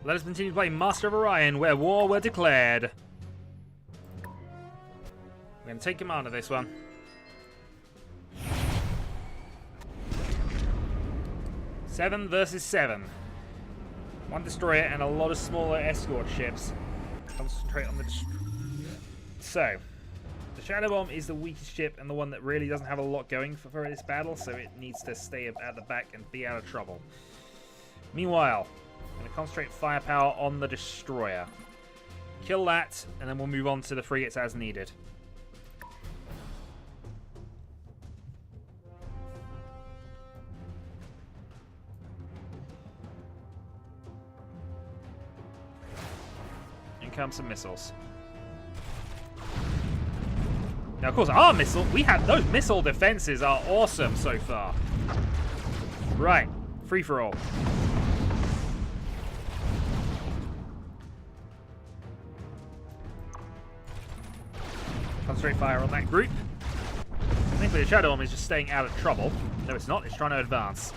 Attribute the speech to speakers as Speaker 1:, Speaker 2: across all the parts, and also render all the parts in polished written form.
Speaker 1: Let us continue to play Master of Orion, where war were declared. We're going to take command of this one. Seven versus 7. One destroyer and a lot of smaller escort ships. Concentrate on the So, the Shadow Bomb is the weakest ship and the one that really doesn't have a lot going for this battle, so it needs to stay at the back and be out of trouble. Meanwhile, I'm going to concentrate firepower on the destroyer. Kill that, and then we'll move on to the frigates as needed. In come some missiles. Now, of course, our missile, those missile defenses are awesome so far. Right, free for all. Concentrate fire on that group. Thankfully, the Shadow Bomb is just staying out of trouble. No, it's not. It's trying to advance.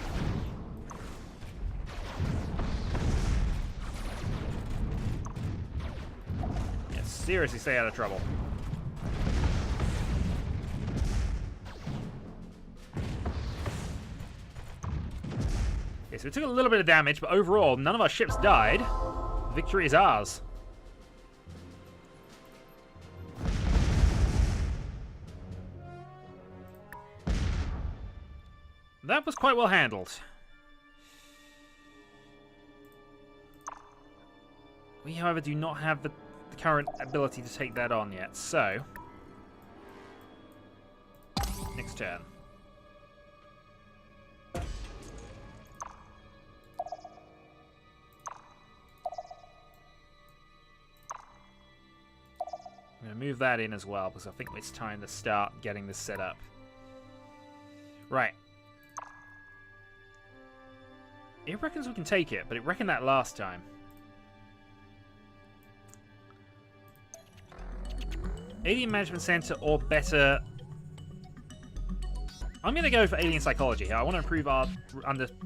Speaker 1: Yeah, seriously stay out of trouble. Okay, so we took a little bit of damage, but overall, none of our ships died. Victory is ours. That was quite well handled. We, however, do not have the current ability to take that on yet, so... Next turn. I'm going to move that in as well, because I think it's time to start getting this set up. Right. It reckons we can take it, but it reckoned that last time. Alien Management Center or better... I'm going to go for Alien Psychology here. I want to improve our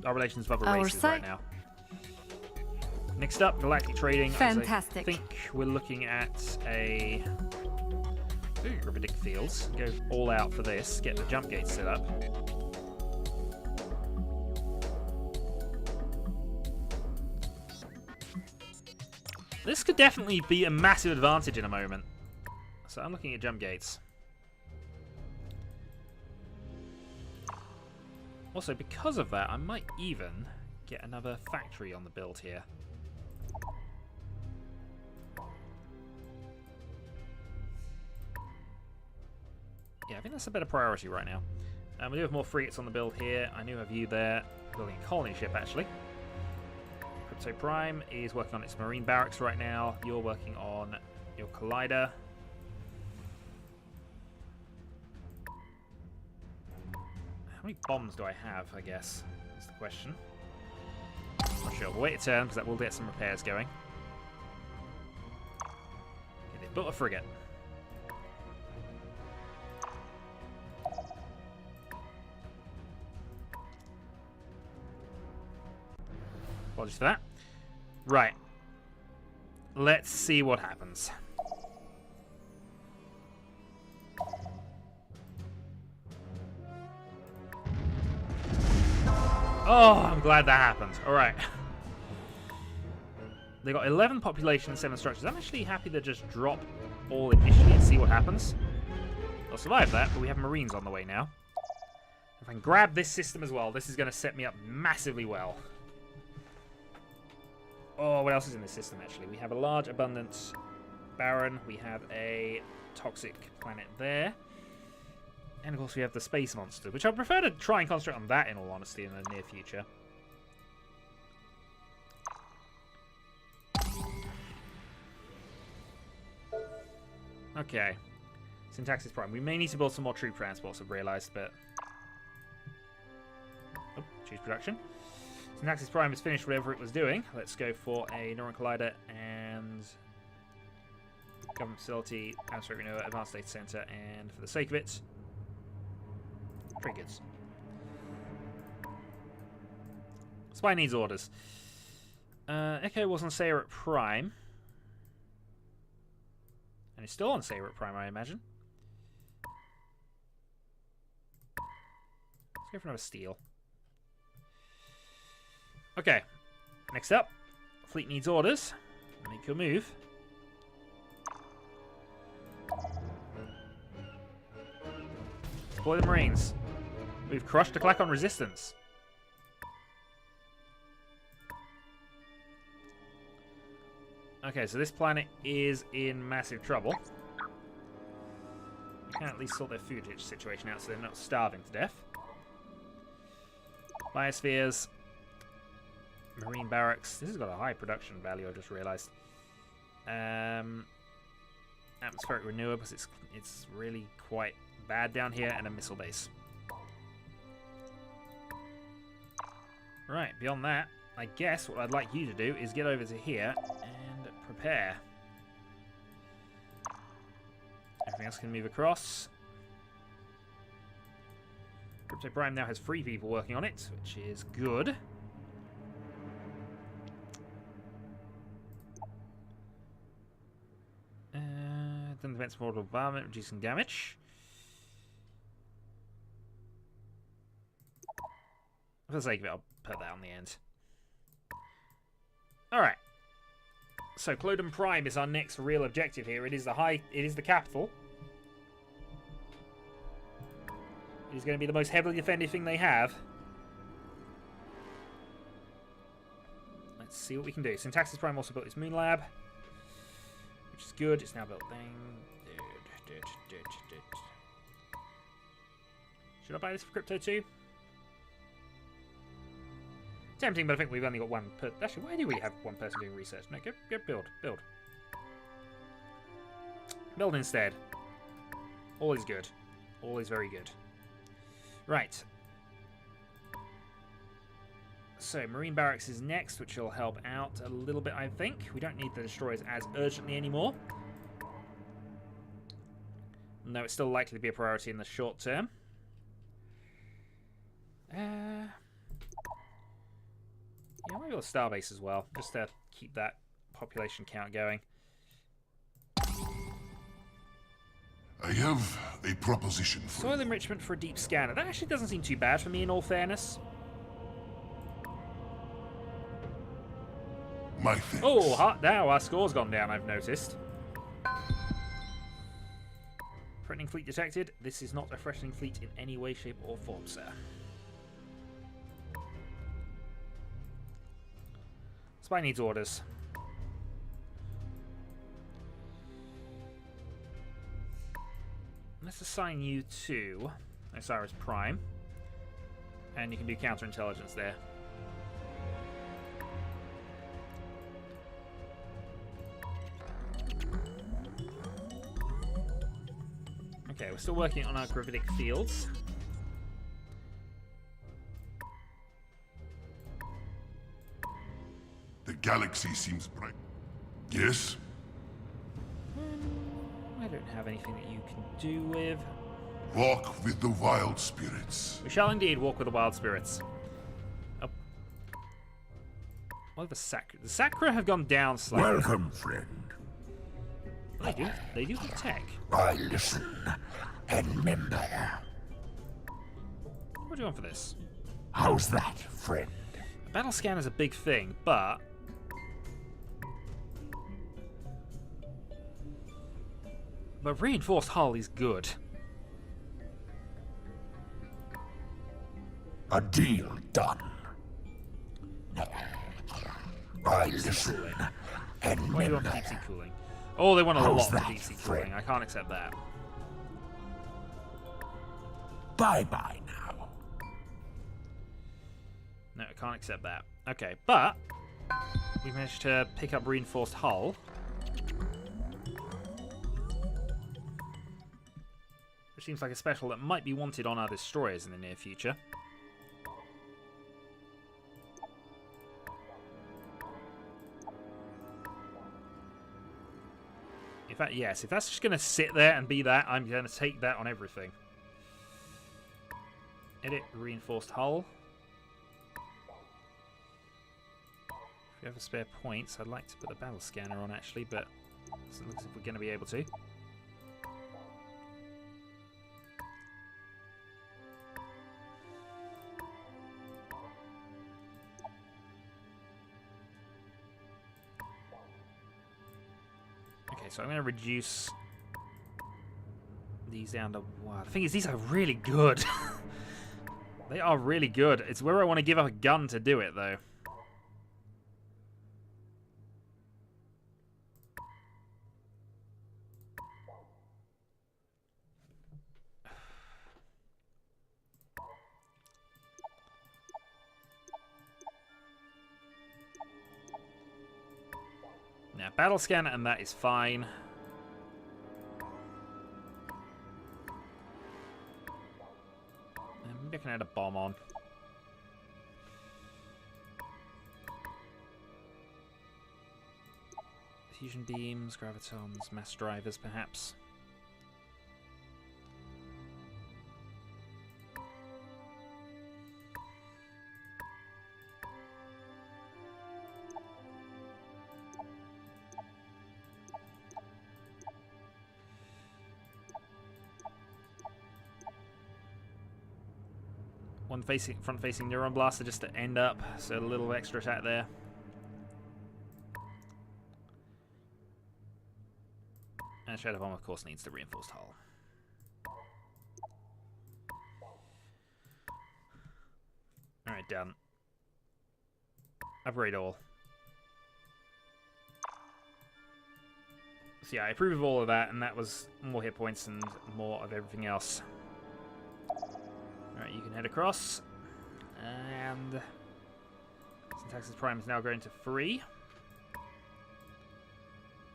Speaker 1: relations with other races right now. Next up, Galactic Trading.
Speaker 2: Fantastic.
Speaker 1: I think we're looking at a... Ooh, Riverdick Fields. Go all out for this. Get the jump gate set up. This could definitely be a massive advantage in a moment. So I'm looking at jump gates. Also, because of that, I might even get another factory on the build here. Yeah, I think that's a better priority right now. We do have more frigates on the build here. I do have you there, building a colony ship, actually. Crypto Prime is working on its marine barracks right now. You're working on your collider. How many bombs do I have, I guess, is the question. Not sure. We'll wait a turn, because that will get some repairs going. Okay, they've built a frigate. Apologies for that. Right. Let's see what happens. Oh, I'm glad that happened. Alright. They got 11 population and 7 structures. I'm actually happy to just drop all initially and see what happens. They'll survive that, but we have Marines on the way now. If I can grab this system as well, this is going to set me up massively well. Oh, what else is in this system, actually? We have a large abundance Baron. We have a toxic planet there. And, of course, we have the space monster, which I prefer to try and concentrate on that, in all honesty, in the near future. Okay. Syntaxis Prime. We may need to build some more troop transports, I've realised, but... Oh, choose production. Syntaxis Prime has finished whatever it was doing. Let's go for a Neuron Collider and... Government Facility, Atmospheric Renewal, Advanced Data Center, and for the sake of it... Triggers. Spy needs orders. Echo was on Sayeret Prime. And it's still on Sayeret Prime, I imagine. Let's go for another steal. Okay. Next up. Fleet needs orders. Make your move. Deploy the Marines. We've crushed the Klackon resistance. Okay, so this planet is in massive trouble. We can at least sort their food situation out so they're not starving to death. Biospheres. Marine barracks. This has got a high production value, I just realised. Atmospheric renewer, because it's really quite bad down here, and a missile base. Right, beyond that, I guess what I'd like you to do is get over to here and prepare. Everything else can move across. Crypto Prime now has 3 people working on it, which is good. Then defense mortal environment, reducing damage. For the sake of it, I'll put that on the end. Alright. So Clodon Prime is our next real objective here. It is the capital. It is going to be the most heavily defended thing they have. Let's see what we can do. Syntaxis Prime also built its moon lab, which is good. It's now built thing. Should I buy this for crypto too? Tempting, but I think we've only got one per... Actually, why do we have one person doing research? No, go build. Build. Build instead. All is good. All is very good. Right. So, Marine Barracks is next, which will help out a little bit, I think. We don't need the destroyers as urgently anymore. No, it's still likely to be a priority in the short term. Yeah, maybe a starbase as well, just to keep that population count going.
Speaker 2: I have a proposition for
Speaker 1: Soil enrichment for a deep scanner. That actually doesn't seem too bad for me, in all fairness.
Speaker 2: my thanks.
Speaker 1: Oh, now our score's gone down, I've noticed. Threatening fleet detected. This is not a threatening fleet in any way, shape, or form, sir. Spy needs orders. Let's assign you to Osiris Prime. And you can do counterintelligence there. Okay, we're still working on our gravitic fields.
Speaker 2: The galaxy seems bright. Yes?
Speaker 1: I don't have anything that you can do with.
Speaker 2: Walk with the wild spirits.
Speaker 1: We shall indeed walk with the wild spirits. Oh. What are the Sacra? The Sacra have gone down slightly.
Speaker 3: Welcome, friend.
Speaker 1: They do have tech.
Speaker 3: I listen and remember.
Speaker 1: What do you want for this?
Speaker 3: How's that, friend?
Speaker 1: A battle scan is a big thing, but reinforced hull is good.
Speaker 3: A deal done. I listen and
Speaker 1: What do you want
Speaker 3: remember.
Speaker 1: for deep sea cooling? Oh, they want a
Speaker 3: How's
Speaker 1: lot for
Speaker 3: that,
Speaker 1: deep sea
Speaker 3: friend?
Speaker 1: cooling. I can't accept that.
Speaker 3: Bye-bye now.
Speaker 1: No, I can't accept that. Okay, but we managed to pick up reinforced hull. Which seems like a special that might be wanted on our destroyers in the near future. In fact, yes, if that's just going to sit there and be that, I'm going to take that on everything. Edit reinforced hull. you have a spare points, I'd like to put the battle scanner on actually, but it doesn't look as if we're going to be able to. Okay, so I'm going to reduce these down to one. The thing is, these are really good. They are really good. It's where I want to give up a gun to do it, though. Now, battle scanner, and that is fine. Maybe I can add a bomb on. Fusion beams, gravitons, mass drivers, perhaps. One front-facing neuron blaster just to end up, so a little extra attack there. And Shadowhawk, of course, needs the reinforced hull. Alright, done. Upgrade all. So yeah, I approve of all of that, and that was more hit points and more of everything else. Alright, you can head across. And Syntaxis Prime is now going to 3.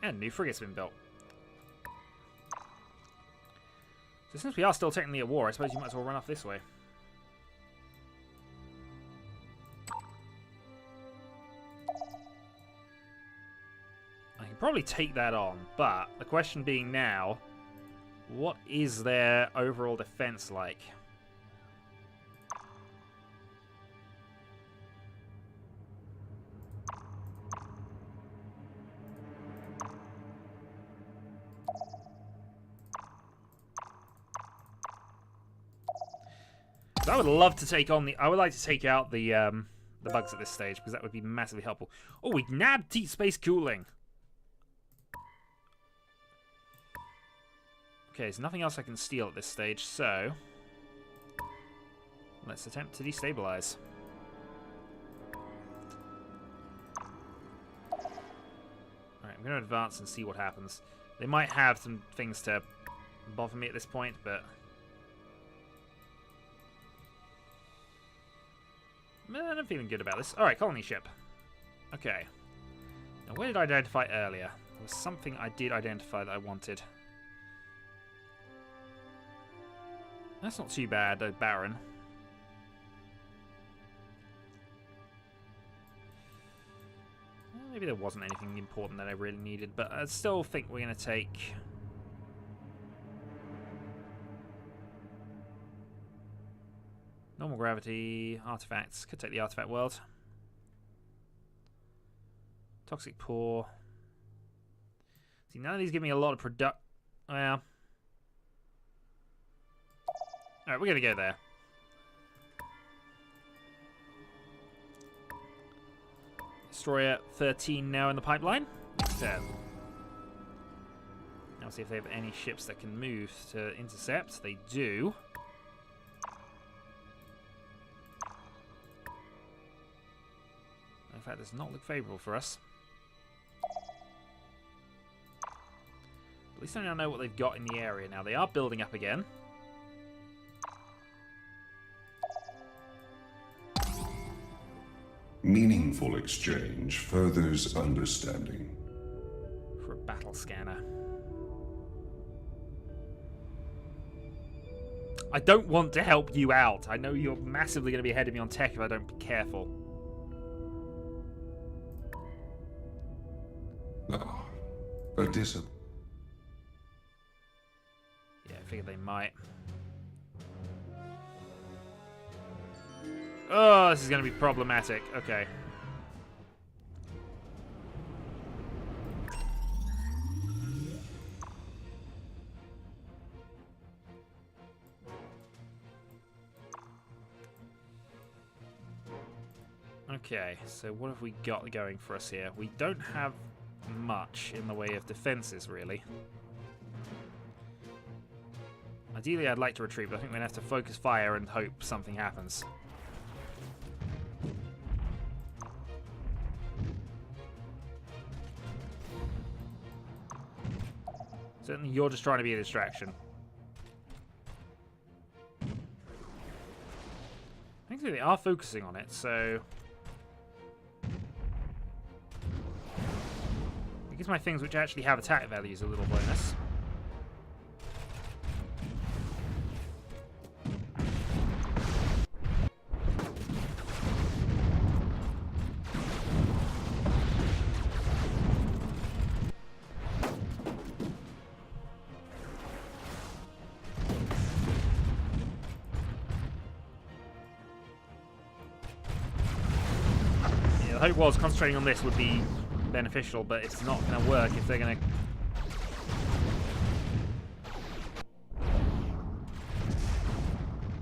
Speaker 1: And new frigate's been built. So since we are still technically at war, I suppose you might as well run off this way. I can probably take that on, but the question being now, what is their overall defense like? So I would love to take on the. I would like to take out the bugs at this stage because that would be massively helpful. Oh, we nabbed deep space cooling. Okay, there's nothing else I can steal at this stage, so let's attempt to destabilize. Alright, I'm going to advance and see what happens. They might have some things to bother me at this point, but I'm feeling good about this. Alright, colony ship. Okay. Now, where did I identify earlier? There was something I did identify that I wanted. That's not too bad, though, Baron. Well, maybe there wasn't anything important that I really needed, but I still think we're going to take normal gravity, artifacts. Could take the artifact world. Toxic pore. See, none of these give me a lot of product. Well, alright, we're going to go there. Destroyer 13 now in the pipeline. Next turn. Now see if they have any ships that can move to intercept. They do. In fact, does not look favourable for us. At least I now know what they've got in the area now. They are building up again.
Speaker 4: Meaningful exchange furthers understanding.
Speaker 1: For a battle scanner. I don't want to help you out. I know you're massively going to be ahead of me on tech if I don't be careful.
Speaker 4: Ah, a discipline.
Speaker 1: Yeah, I figured they might. Oh, this is going to be problematic. Okay. Okay, so what have we got going for us here? We don't have much in the way of defenses, really. Ideally, I'd like to retreat, but I think we're going to have to focus fire and hope something happens. Certainly, you're just trying to be a distraction. I think they are focusing on it, so... it gives my things which actually have attack values a little bonus. The hope was concentrating on this would be beneficial, but it's not going to work if they're going to...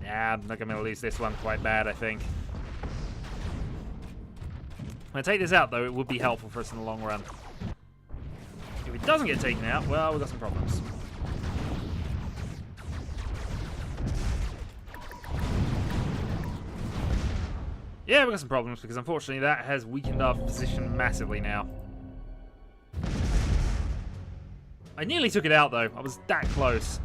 Speaker 1: Yeah, I'm not going to lose this one quite bad, I think. When I take this out, though, it would be helpful for us in the long run. If it doesn't get taken out, well, we've got some problems. Yeah, we've got some problems, because unfortunately that has weakened our position massively now. I nearly took it out, though. I was that close.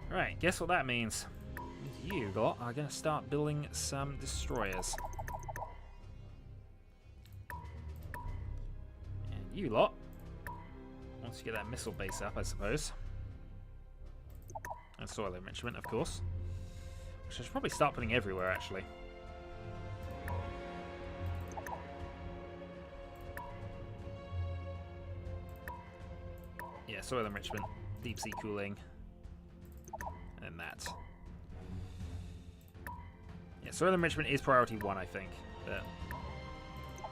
Speaker 1: Right, guess what that means? You lot are going to start building some destroyers. And you lot, once you get that missile base up, I suppose. And soil enrichment, of course. Which I should probably start putting everywhere, actually. Yeah, soil enrichment, deep sea cooling, and that. Yeah, soil enrichment is priority 1, I think, but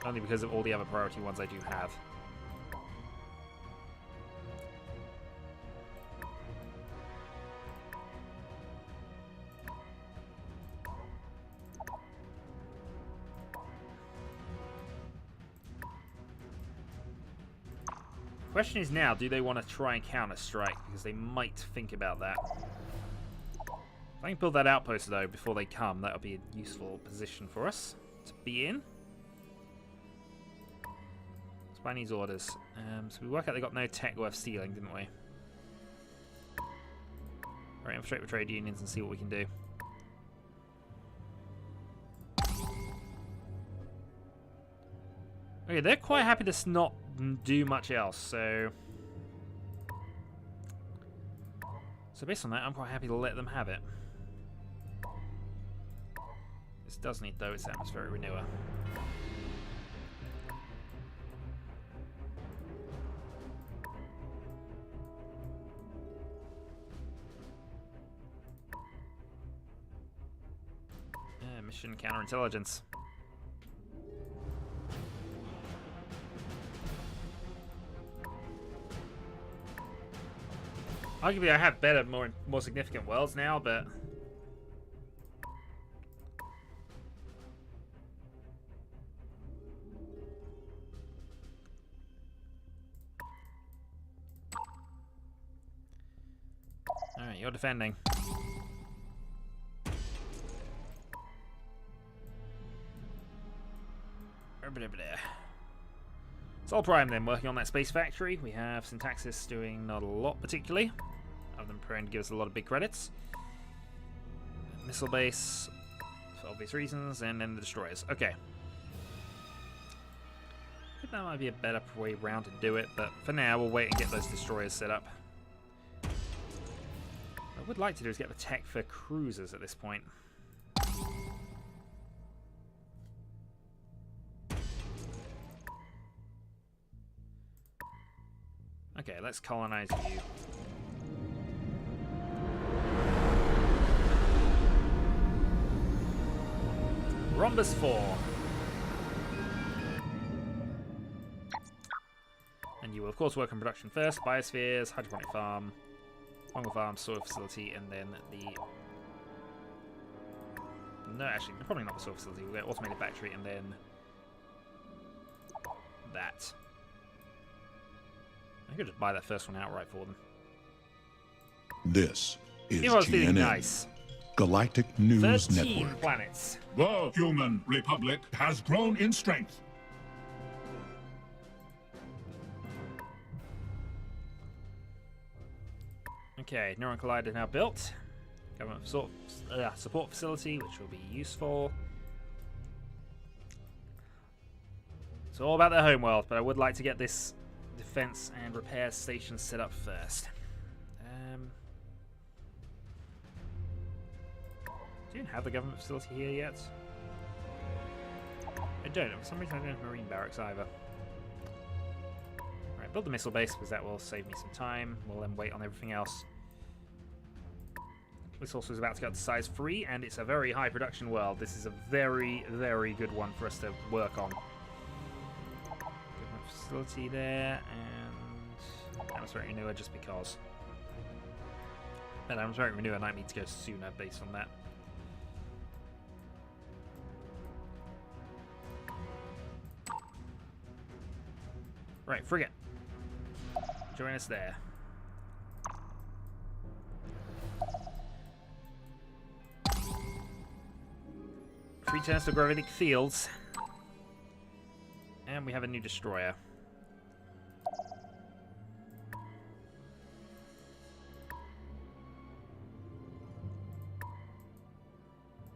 Speaker 1: only because of all the other priority ones I do have. Question is now, do they want to try and counter-strike? Because they might think about that. If I can build that outpost, though, before they come, that would be a useful position for us to be in. Spy needs orders. So we work out they got no tech worth stealing, didn't we? Right, infiltrate with trade unions and see what we can do. Okay, they're quite happy to not do much else, so based on that, I'm quite happy to let them have it. This does need, though, its atmospheric renewer. Mission counterintelligence. Arguably, I have better, more significant worlds now, but all right, you're defending. Sol Prime then, working on that space factory. We have Syntaxis doing not a lot particularly, other than preparing to give us a lot of big credits. Missile base, for obvious reasons, and then the destroyers. Okay. I think that might be a better way round to do it, but for now we'll wait and get those destroyers set up. What I would like to do is get the tech for cruisers at this point. Okay, let's colonize you. Rhombus 4. And you will, of course, work on production first. Biospheres, hydroponic farm, fungal farm, soil facility, and then the No, actually, probably not the solar facility. We'll get automated factory and then that. I could just buy that first one outright for them.
Speaker 5: This is
Speaker 1: He was feeling
Speaker 5: GNN,
Speaker 1: nice.
Speaker 5: Galactic News
Speaker 1: 13
Speaker 5: Network.
Speaker 1: planets.
Speaker 6: The human republic has grown in strength.
Speaker 1: Okay, Neuron Collider now built. Government support facility, which will be useful. It's all about their homeworld, but I would like to get this defense and repair station set up first. Do you have the government facility here yet? I don't. For some reason I don't have marine barracks either. Alright, build the missile base because that will save me some time. We'll then wait on everything else. This also is about to go to size 3, and it's a very high production world. This is a very, very good one for us to work on. Government facility there, and atmospheric renewer just because. And atmospheric renewer might need to go sooner based on that. Right, frigate. Join us there. Free turns to gravitic fields. And we have a new destroyer.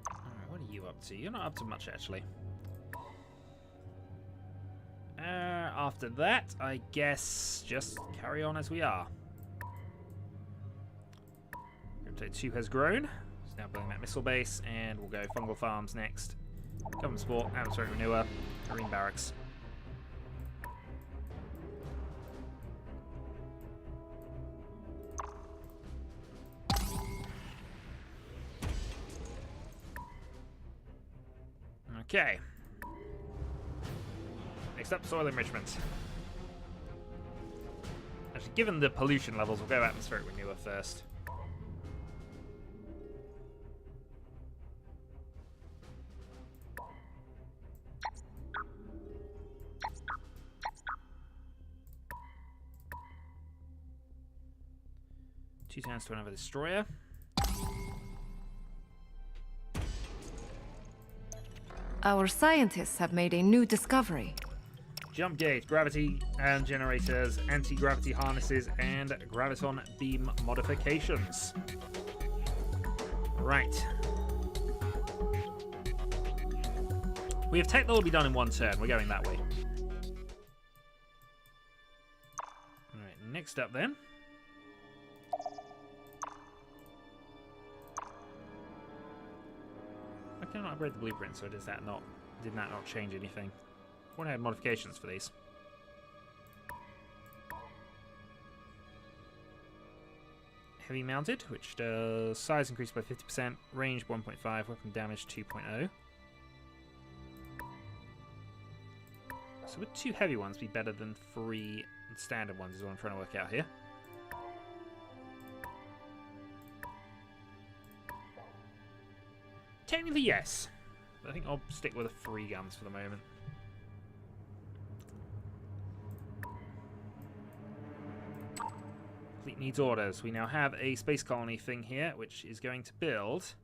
Speaker 1: Alright, what are you up to? You're not up to much, actually. After that, I guess just carry on as we are. Gravitite 2 has grown. It's now building that missile base, and we'll go fungal farms next. Government support, atmospheric renewer, marine barracks. Okay. Next up, soil enrichment. Actually, given the pollution levels, we'll go atmospheric renewer first. Two turns to another destroyer.
Speaker 7: Our scientists have made a new discovery.
Speaker 1: Jump gate, gravity and generators, anti-gravity harnesses, and graviton beam modifications. Right. We have tech that will be done in one turn. We're going that way. Alright, next up then. I cannot upgrade the blueprint, so did that not change anything? I want to add modifications for these. Heavy mounted, which does size increased by 50%, range 1.5, weapon damage 2.0. So would 2 heavy ones be better than 3 standard ones is what I'm trying to work out here. Technically yes, but I think I'll stick with the 3 guns for the moment. Fleet needs orders. We now have a space colony thing here, which is going to build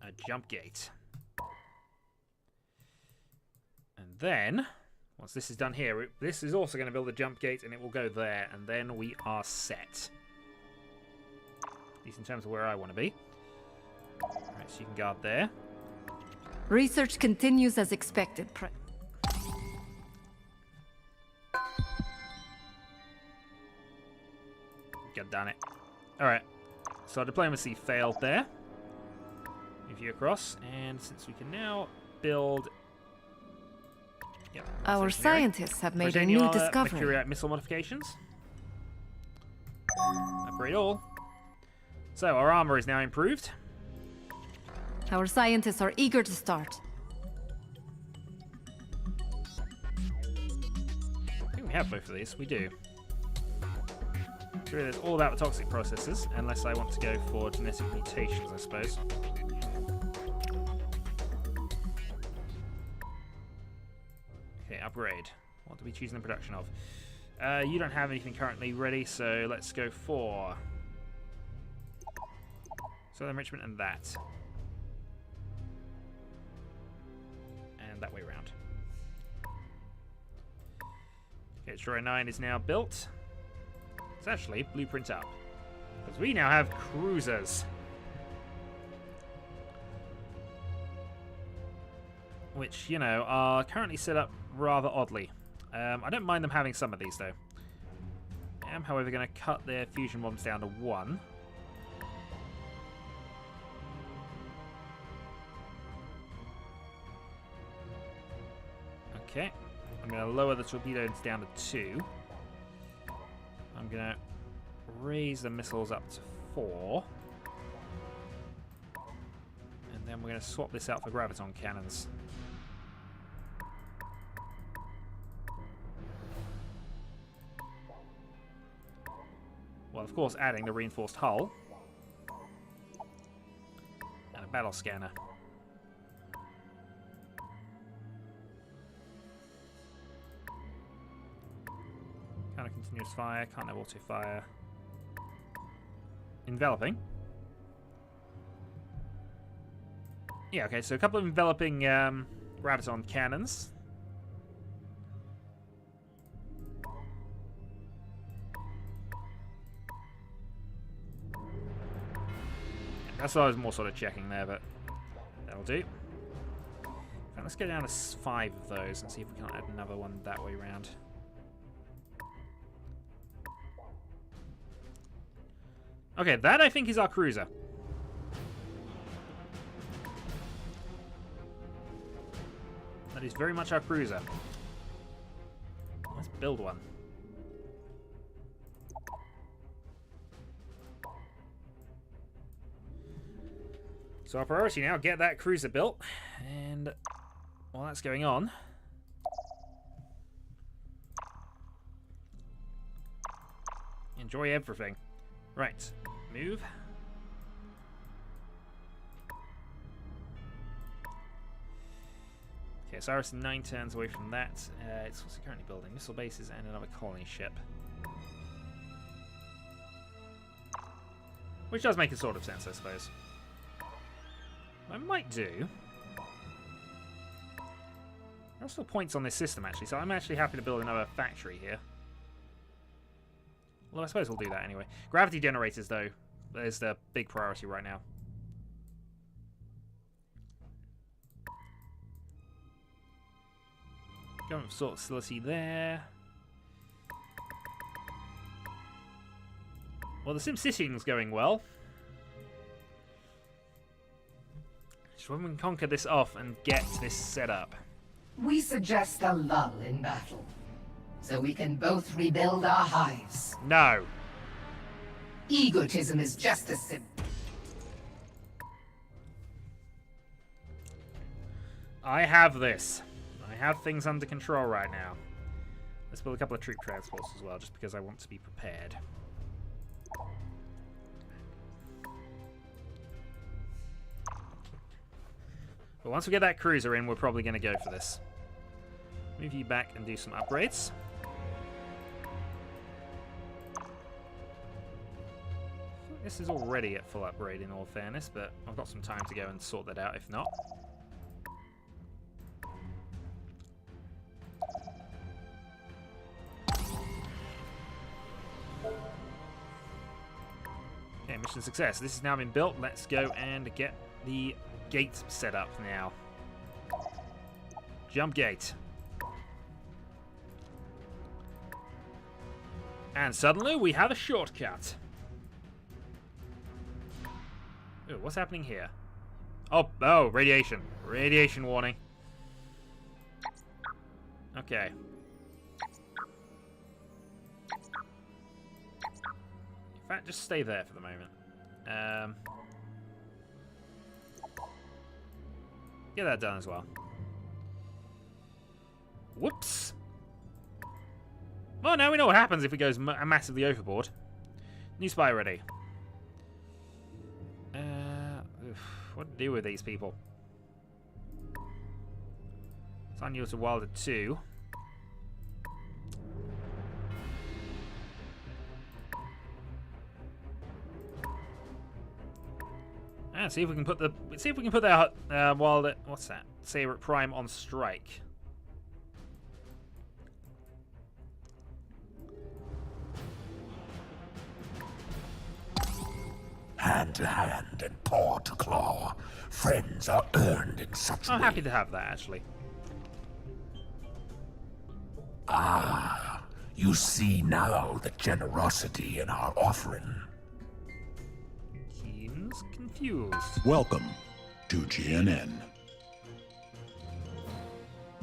Speaker 1: a jump gate. And then, once this is done here, this is also going to build a jump gate, and it will go there, and then we are set. At least in terms of where I want to be. Alright, so you can guard there.
Speaker 7: Research continues as expected.
Speaker 1: God damn it. Alright. So our diplomacy failed there. Move you across. And since we can now build... Yep,
Speaker 7: Our scientists have made a new discovery.
Speaker 1: Mercuriite missile modifications. Upgrade all. So our armor is now improved.
Speaker 7: Our scientists are eager to start.
Speaker 1: I think we have both of these. We do. It's really all about the toxic processes, unless I want to go for genetic mutations, I suppose. Okay, upgrade. What do we choose in the production of? You don't have anything currently ready, so let's go for soil enrichment and that. And that way around. Okay, Destroyer 9 is now built. It's actually blueprint up. Because we now have cruisers. Which, you know, are currently set up rather oddly. I don't mind them having some of these, though. I am, however, going to cut their fusion bombs down to 1. Okay. I'm going to lower the torpedoes down to 2. I'm going to raise the missiles up to 4. And then we're going to swap this out for graviton cannons. Well, of course, adding the reinforced hull. And a battle scanner. Kind of continuous fire, can't have auto fire. Enveloping. Yeah, okay, so a couple of enveloping graviton cannons. That's what I was more sort of checking there, but that'll do. Right, let's get down to 5 of those and see if we can add another one that way around. Okay, that I think is our cruiser. That is very much our cruiser. Let's build one. So our priority now, get that cruiser built. And while that's going on, enjoy everything. Right, move. Okay, Cyrus 9 turns away from that. It's also currently building missile bases and another colony ship. Which does make a sort of sense, I suppose. What I might do... There are still points on this system, actually, so I'm actually happy to build another factory here. Well, I suppose we'll do that anyway. Gravity generators, though, is the big priority right now. Government sort facility there. Well, the SimCitying's going well. Just when we can conquer this off and get this set up.
Speaker 8: We suggest a lull in battle, so we can both rebuild our hives.
Speaker 1: No.
Speaker 8: Egotism is just as simple.
Speaker 1: I have this. I have things under control right now. Let's build a couple of troop transports as well, just because I want to be prepared. But once we get that cruiser in, we're probably going to go for this. Move you back and do some upgrades. This is already at full upgrade in all fairness, but I've got some time to go and sort that out if not. Okay, mission success. This has now been built. Let's go and get the gate set up now. Jump gate. And suddenly we have a shortcut. Ooh, what's happening here? Oh, radiation. Radiation warning. Okay. In fact, just stay there for the moment. Get that done as well. Whoops. Well, now we know what happens if it goes massively overboard. New spy ready. What to do with these people? Assign you to Wilder 2. See if we can put that Wilder. What's that? Saber Prime on strike.
Speaker 3: Hand to hand and paw to claw. Friends are earned in such
Speaker 1: I'm
Speaker 3: way.
Speaker 1: happy to have that, actually.
Speaker 3: Ah, you see now the generosity in our offering.
Speaker 1: Seems confused.
Speaker 5: Welcome to GNN.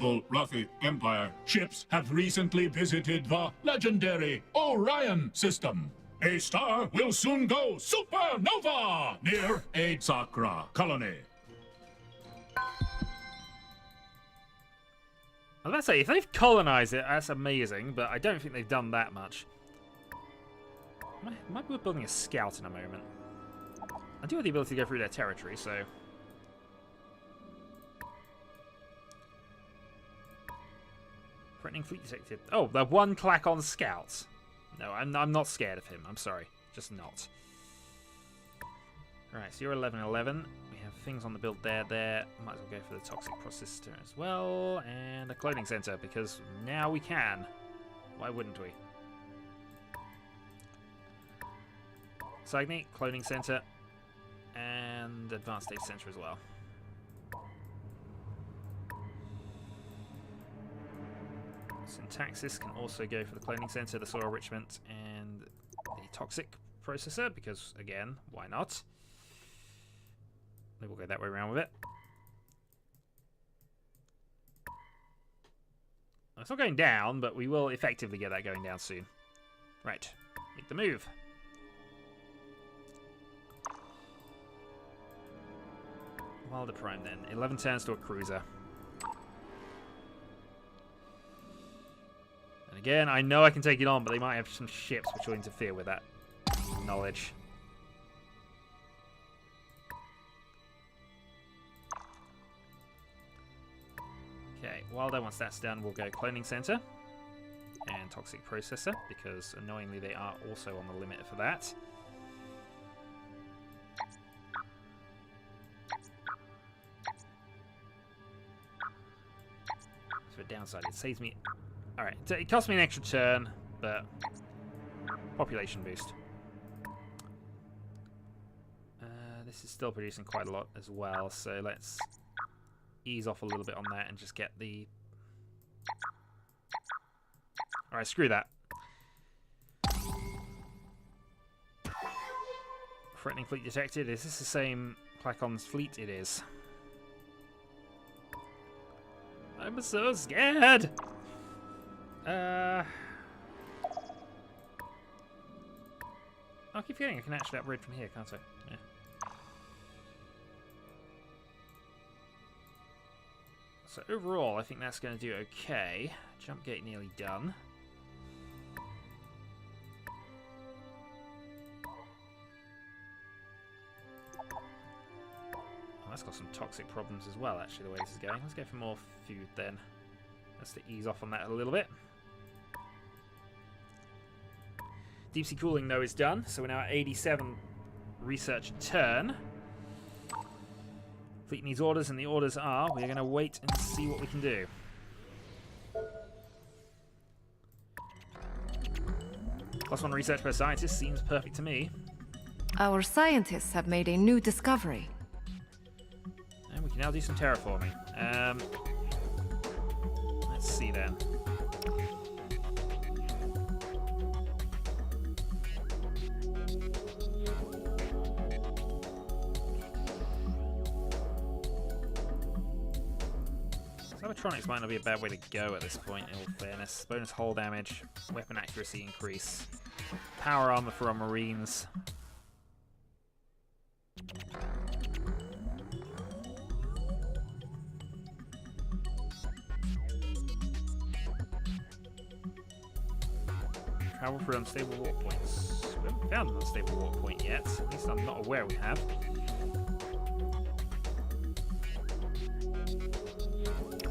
Speaker 6: The Rafi Empire ships have recently visited the legendary Orion system. A star will soon go supernova near a Sakra colony.
Speaker 1: I was about to say, if they've colonized it, that's amazing, but I don't think they've done that much. Might be building a scout in a moment. I do have the ability to go through their territory, so... Threatening fleet detected. Oh, the one Klackon scout. No, I'm not scared of him. I'm sorry. Just not. Alright, so you're 11-11. We have things on the build there. Might as well go for the toxic processor as well. And a clothing center, because now we can. Why wouldn't we? Sagnate, cloning center, and advanced data center as well. Syntaxis can also go for the cloning center, the soil enrichment, and the toxic processor, because, again, why not? Maybe we'll go that way around with it. It's not going down, but we will effectively get that going down soon. Right, make the move. Wilder Prime then. 11 turns to a cruiser. And again, I know I can take it on, but they might have some ships which will interfere with that knowledge. Okay, once that's done, we'll go Cloning Center and Toxic Processor, because annoyingly they are also on the limit for that. So a downside, it saves me... Alright, it costs me an extra turn, but population boost. This is still producing quite a lot as well, so let's ease off a little bit on that and just get the... Alright, screw that. Threatening fleet detected. Is this the same Klackons fleet? It is. I'm so scared! I keep forgetting I can actually upgrade from here, can't I? Yeah. So overall, I think that's going to do okay. Jump gate nearly done. Oh, that's got some toxic problems as well, actually, the way this is going. Let's go for more food then. That's to ease off on that a little bit. Deep sea cooling, though, is done, so we're now at 87 research turn. Fleet needs orders, and the orders are, we're going to wait and see what we can do. +1 research per scientist seems perfect to me.
Speaker 7: Our scientists have made a new discovery.
Speaker 1: And we can now do some terraforming. Let's see then. Cybertronics might not be a bad way to go at this point, in all fairness. Bonus hull damage, weapon accuracy increase, power armor for our marines. Travel through unstable warp points. Swim. haven't found an unstable water point yet. At least I'm not aware we have.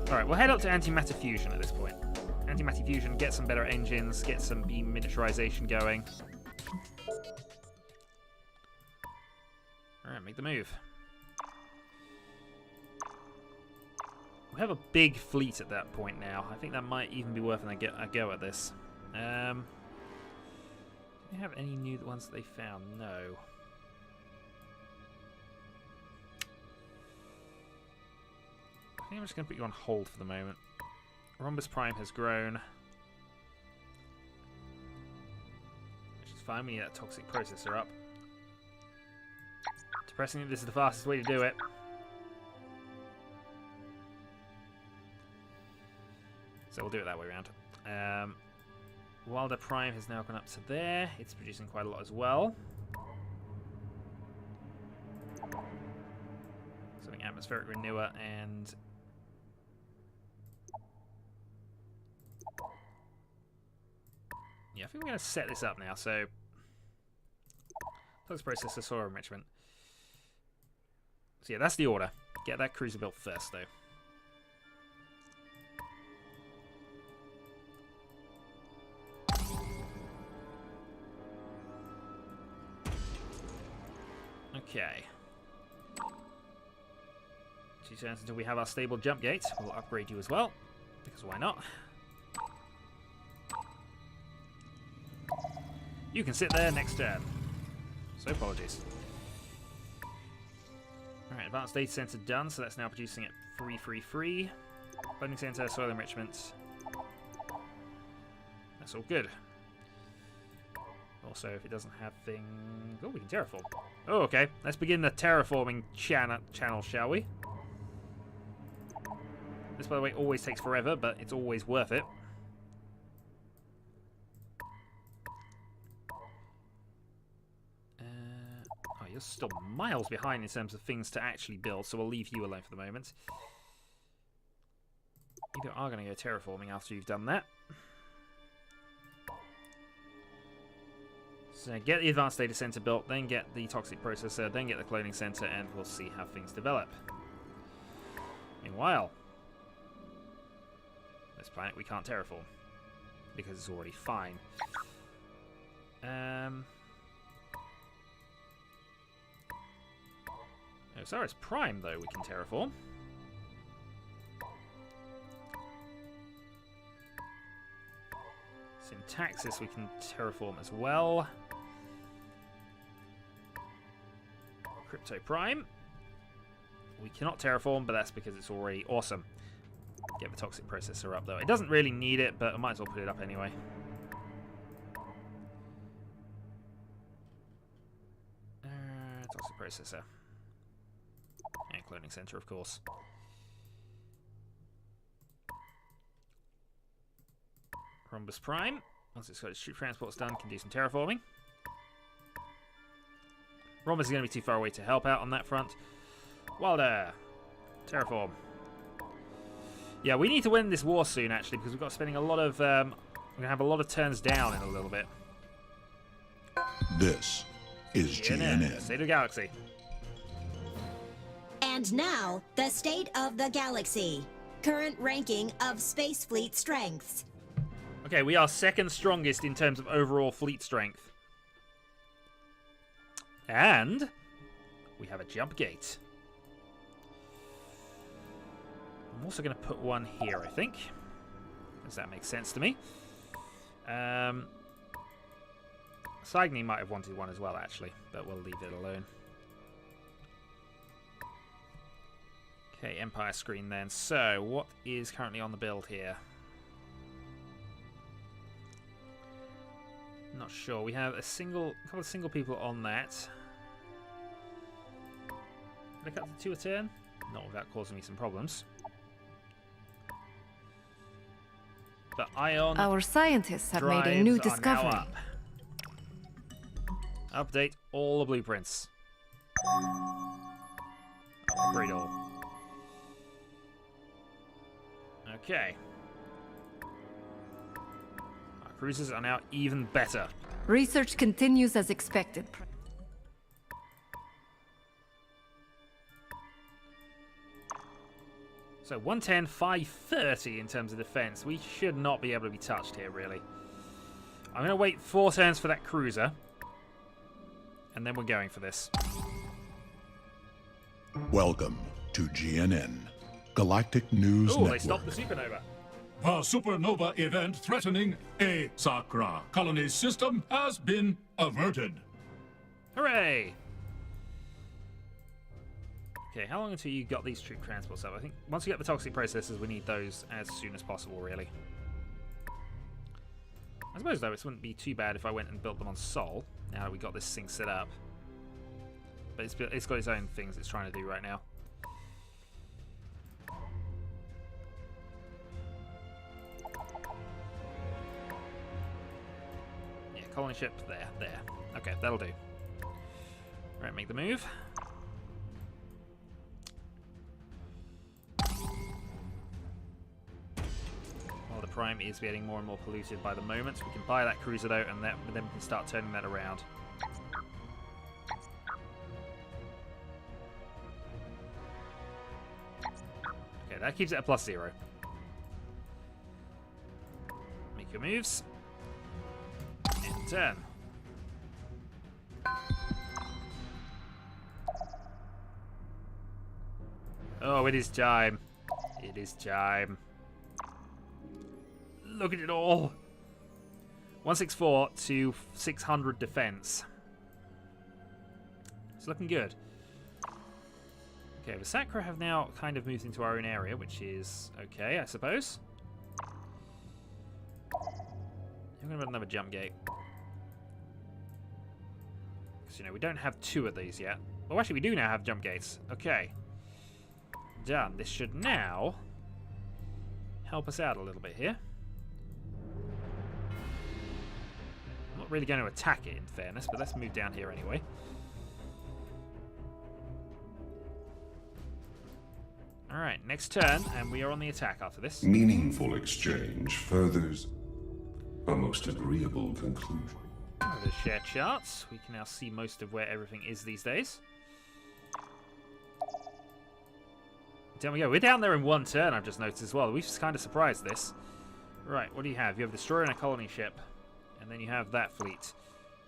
Speaker 1: Alright, we'll head up to antimatter fusion at this point. Antimatter fusion, get some better engines, get some beam miniaturization going. Alright, make the move. We have a big fleet at that point now. I think that might even be worth a go at this. Do they have any new ones that they found? No. I think I'm just going to put you on hold for the moment. Rhombus Prime has grown. Which is fine, we need that toxic processor up. Depressingly, this is the fastest way to do it. So we'll do it that way around. Wilder Prime has now gone up to there. It's producing quite a lot as well. Something atmospheric renewer and... yeah, I think we're going to set this up now. So, let's processor soil enrichment. So yeah, that's the order. Get that cruiser built first, though. Okay. 2 turns until we have our stable jump gate. We'll upgrade you as well, because why not? You can sit there next turn. So apologies. Alright, advanced data center done, so that's now producing at 333. Loading center, soil enrichment. That's all good. Also, if it doesn't have things... oh, we can terraform. Oh, okay. Let's begin the terraforming channel, shall we? This, by the way, always takes forever, but it's always worth it. Oh, you're still miles behind in terms of things to actually build, so we'll leave you alone for the moment. You are going to go terraforming after you've done that. So get the advanced data center built, then get the toxic processor, then get the cloning center, and we'll see how things develop. Meanwhile, this planet we can't terraform because it's already fine. Osiris Prime, though, we can terraform. Syntaxis we can terraform as well. Crypto Prime. We cannot terraform, but that's because it's already awesome. Get the toxic processor up, though. It doesn't really need it, but I might as well put it up anyway. Toxic processor. And cloning center, of course. Rhombus Prime. Once it's got its troop transports done, can do some terraforming. Rhombus is going to be too far away to help out on that front. Wilder. Terraform. Yeah, we need to win this war soon, actually, because we've got spending a lot of... we're going to have a lot of turns down in a little bit.
Speaker 5: This is GNN.
Speaker 1: State of the Galaxy.
Speaker 9: And now, the state of the galaxy. Current ranking of space fleet strengths.
Speaker 1: Okay, we are second strongest in terms of overall fleet strength. And we have a jump gate. I'm also going to put one here, I think. Because that makes sense to me. Signy might have wanted one as well, actually. But we'll leave it alone. Okay, Empire screen then. So, what is currently on the build here? Not sure. We have a couple of single people on that. Can I cut to 2 a turn? Not without causing me some problems. But Ion.
Speaker 7: Our scientists have made a new discovery.
Speaker 1: Up. Update all the blueprints. Upgrade all. Okay. Our cruisers are now even better.
Speaker 7: Research continues as expected.
Speaker 1: So 110, 530 in terms of defense. We should not be able to be touched here, really. I'm going to wait 4 turns for that cruiser. And then we're going for this.
Speaker 5: Welcome to GNN, Galactic News
Speaker 1: Oh, they
Speaker 5: Network.
Speaker 1: stopped the supernova.
Speaker 6: The supernova event threatening a Sakra colony's system has been averted.
Speaker 1: Hooray! Okay, how long until you got these troop transports up? I think once you get the toxic processors, we need those as soon as possible, really. I suppose, though, it wouldn't be too bad if I went and built them on Sol, now that we got this thing set up. But it's got its own things it's trying to do right now. Yeah, colony ship, there. Okay, that'll do. Right, make the move. While the Prime is getting more and more polluted by the moment, we can buy that cruiser though, and then we can start turning that around. Okay, that keeps it at +0. Make your moves. And turn. Oh, it is time. It is time. Look at it all. 164 to 600 defense. It's looking good. Okay, the Sakra have now kind of moved into our own area, which is okay, I suppose. I'm going to build another jump gate. Because, you know, we don't have 2 of these yet. Well, actually, we do now have jump gates. Okay. Done. This should now help us out a little bit here. I'm not really going to attack it, in fairness, but let's move down here anyway. Alright, next turn, and we are on the attack after this.
Speaker 4: Meaningful exchange furthers a most agreeable conclusion.
Speaker 1: The share charts. We can now see most of where everything is these days. Down we go. We're down there in 1 turn, I've just noticed as well. We've just kind of surprised this. Right, what do you have? You have a destroyer and a colony ship. And then you have that fleet.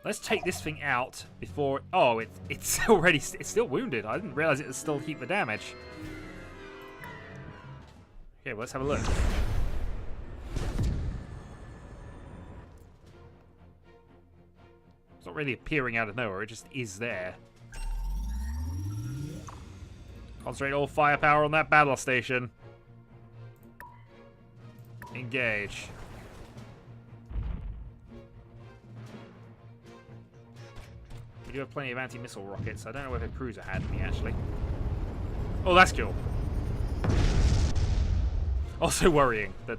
Speaker 1: Let's take this thing out before... Oh, it's already... It's still wounded. I didn't realize it would still keep the damage. Okay, well, let's have a look. It's not really appearing out of nowhere. It just is there. Concentrate all firepower on that battle station. Engage. We do have plenty of anti-missile rockets. I don't know whether Cruiser had any, actually. Oh, that's cool. Also worrying that...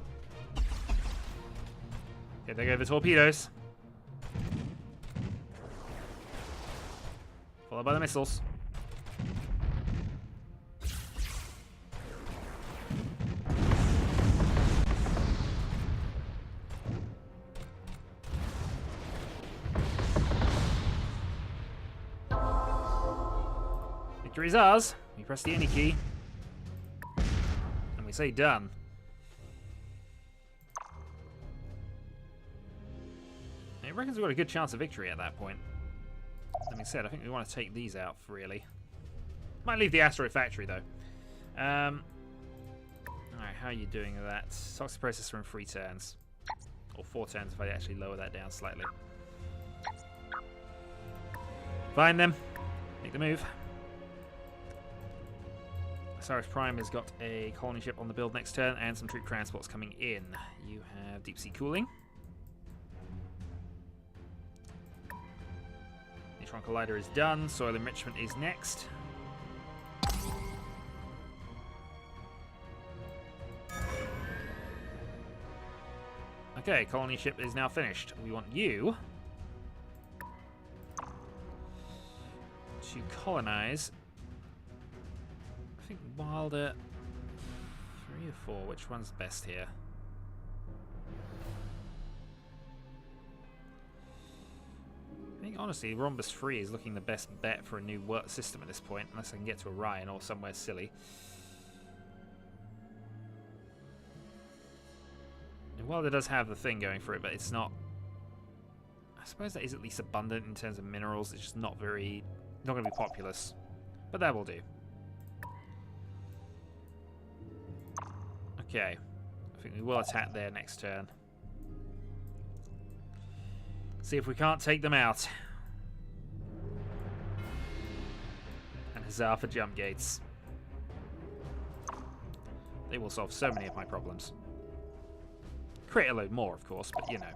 Speaker 1: Okay, there go the torpedoes. Followed by the missiles. Victory is ours. We press the any key. And we say done. It reckons we've got a good chance of victory at that point. That being said, I think we want to take these out, really. Might leave the asteroid factory, though. Alright, how are you doing with that? Toxic processor in 3 turns. Or 4 turns if I actually lower that down slightly. Fine, then. Make the move. Osiris Prime has got a colony ship on the build next turn and some troop transports coming in. You have deep sea cooling. Neutron Collider is done. Soil enrichment is next. Okay, colony ship is now finished. We want you to colonize. I think Wilder 3 or 4. Which one's best here? Honestly, Rhombus 3 is looking the best bet for a new system at this point, unless I can get to Orion or somewhere silly. And while it does have the thing going for it, but it's not... I suppose that is at least abundant in terms of minerals. It's just not going to be populous. But that will do. Okay. I think we will attack there next turn. See if we can't take them out. And huzzah for jump gates. They will solve so many of my problems. Create a load more, of course, but you know.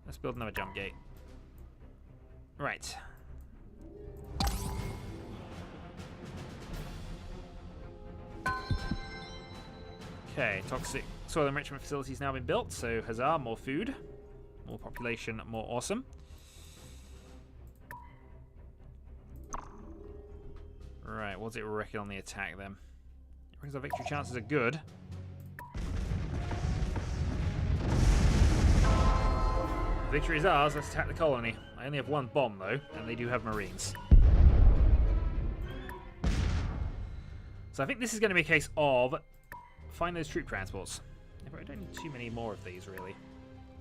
Speaker 1: Let's build another jump gate. Right. Okay, toxic soil enrichment facility's now been built, so huzzah, more food. More population, more awesome. Right, what does it reckon on the attack then? It reckons our victory chances are good. Victory is ours, let's attack the colony. I only have one bomb though, and they do have marines. So I think this is going to be a case of find those troop transports. I don't need too many more of these really.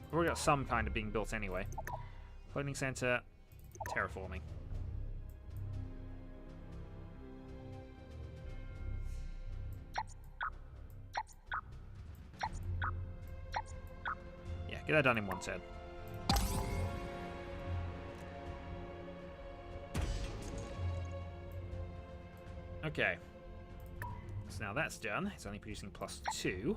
Speaker 1: We've already got some kind of being built anyway. Cloning center, terraforming. Yeah, get that done in one turn. Okay. So now that's done. It's only producing +2.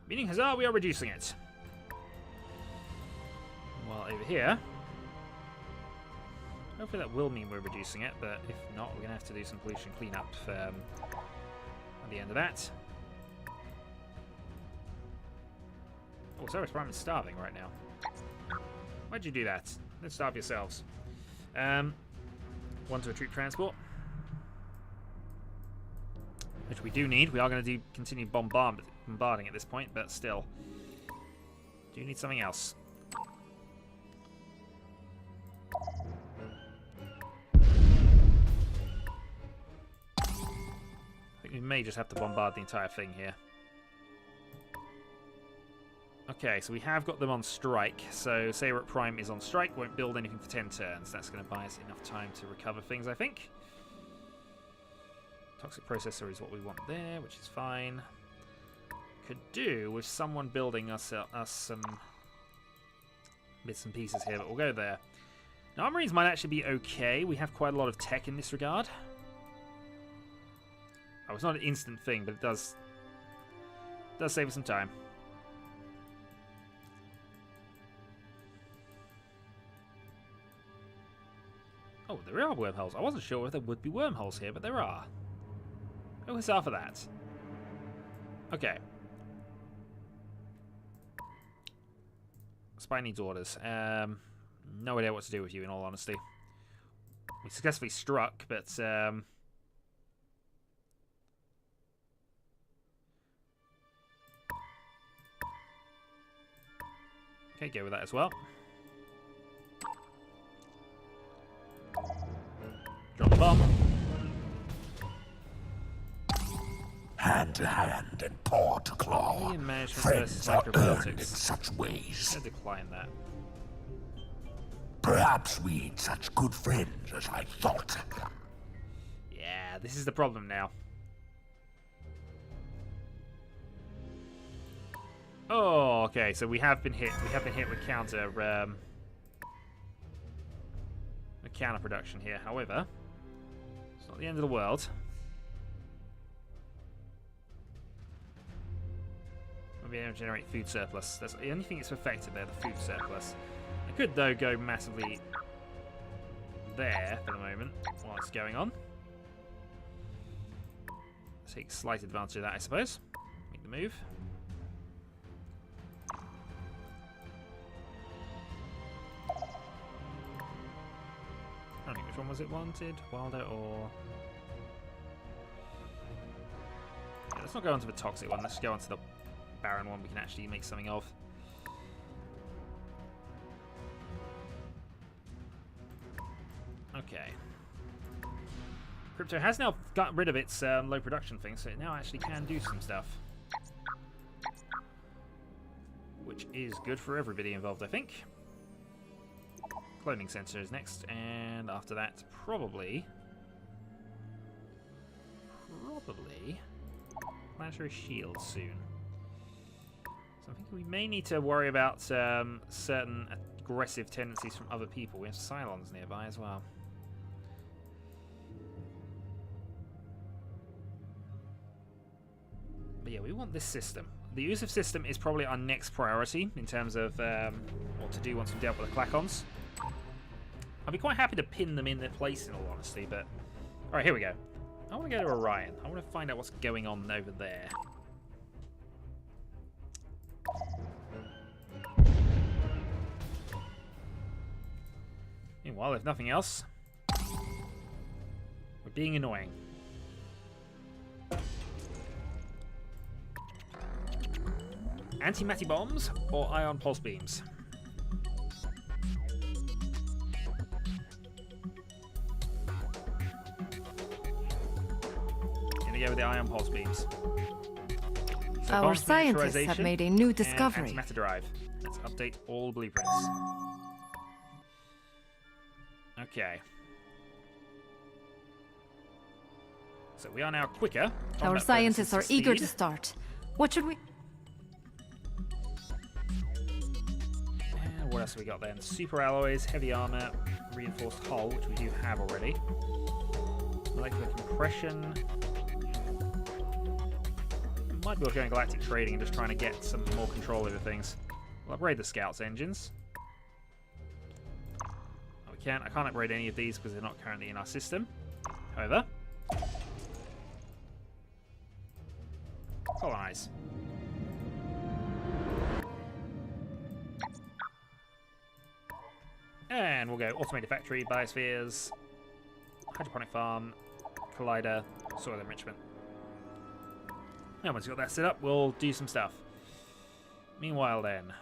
Speaker 1: Meaning, huzzah, we are reducing it. While over here... hopefully that will mean we're reducing it, but if not, we're going to have to do some pollution cleanup at the end of that. Oh, Service Prime is starving right now. Why'd you do that? Don't starve yourselves. One to a troop transport. Which we do need. We are going to continue bombarding at this point, but still. Do need something else. I think we may just have to bombard the entire thing here. Okay, so we have got them on strike. So Sayret Prime is on strike, won't build anything for 10 turns. That's going to buy us enough time to recover things, I think. Toxic processor is what we want there, which is fine. Could do with someone building us some bits and pieces here, but we'll go there. Now, our Marines might actually be okay. We have quite a lot of tech in this regard. Oh, it's not an instant thing, but it does save us some time. Oh, there are wormholes. I wasn't sure if there would be wormholes here, but there are. Oh, huzzah for that. Okay. Spy needs orders. No idea what to do with you, in all honesty. We successfully struck, but... okay, go with that as well. Drop the bomb.
Speaker 3: Hand to hand and paw to claw. Friends are earned in such ways.
Speaker 1: I'm gonna decline that.
Speaker 3: Perhaps we ain't such good friends as I thought.
Speaker 1: Yeah, this is the problem now. Oh, okay. So we have been hit. We have been hit with counter production here. However, it's not the end of the world. We'll be able to generate food surplus. That's the only thing that's affected there, the food surplus. I could, though, go massively there for the moment while it's going on. Take slight advantage of that, I suppose. Make the move. I don't think which one was it wanted? Wilder or... yeah, let's not go on to the toxic one. Let's go on to the barren one we can actually make something of. Crypto has now got rid of its low production thing, so it now actually can do some stuff. Which is good for everybody involved, I think. Cloning sensor is next, and after that, probably planetary shield soon. So I think we may need to worry about certain aggressive tendencies from other people. We have Cylons nearby as well. But yeah, we want this system. The use of system is probably our next priority in terms of what to do once we've dealt with the Klackons. I'd be quite happy to pin them in their place, in all honesty, but... Alright, here we go. I want to go to Orion. I want to find out what's going on over there. Meanwhile, if nothing else, we're being annoying. Anti-matter bombs or ion pulse beams? Gonna go with the ion pulse beams. So
Speaker 7: Our scientists have made a new discovery.
Speaker 1: Antimatter drive. Let's update all blueprints. Okay. So we are now quicker.
Speaker 7: Our scientists are eager to start. What should we...
Speaker 1: And what else have we got then? Super alloys, heavy armor, reinforced hull, which we do have already. Molecular compression. Might be worth going galactic trading and just trying to get some more control over things. We'll upgrade the scouts engines. I can't upgrade any of these because they're not currently in our system. However, colonize. And we'll go automated factory, biospheres, hydroponic farm, collider, soil enrichment. And once we've got that set up, we'll do some stuff. Meanwhile then.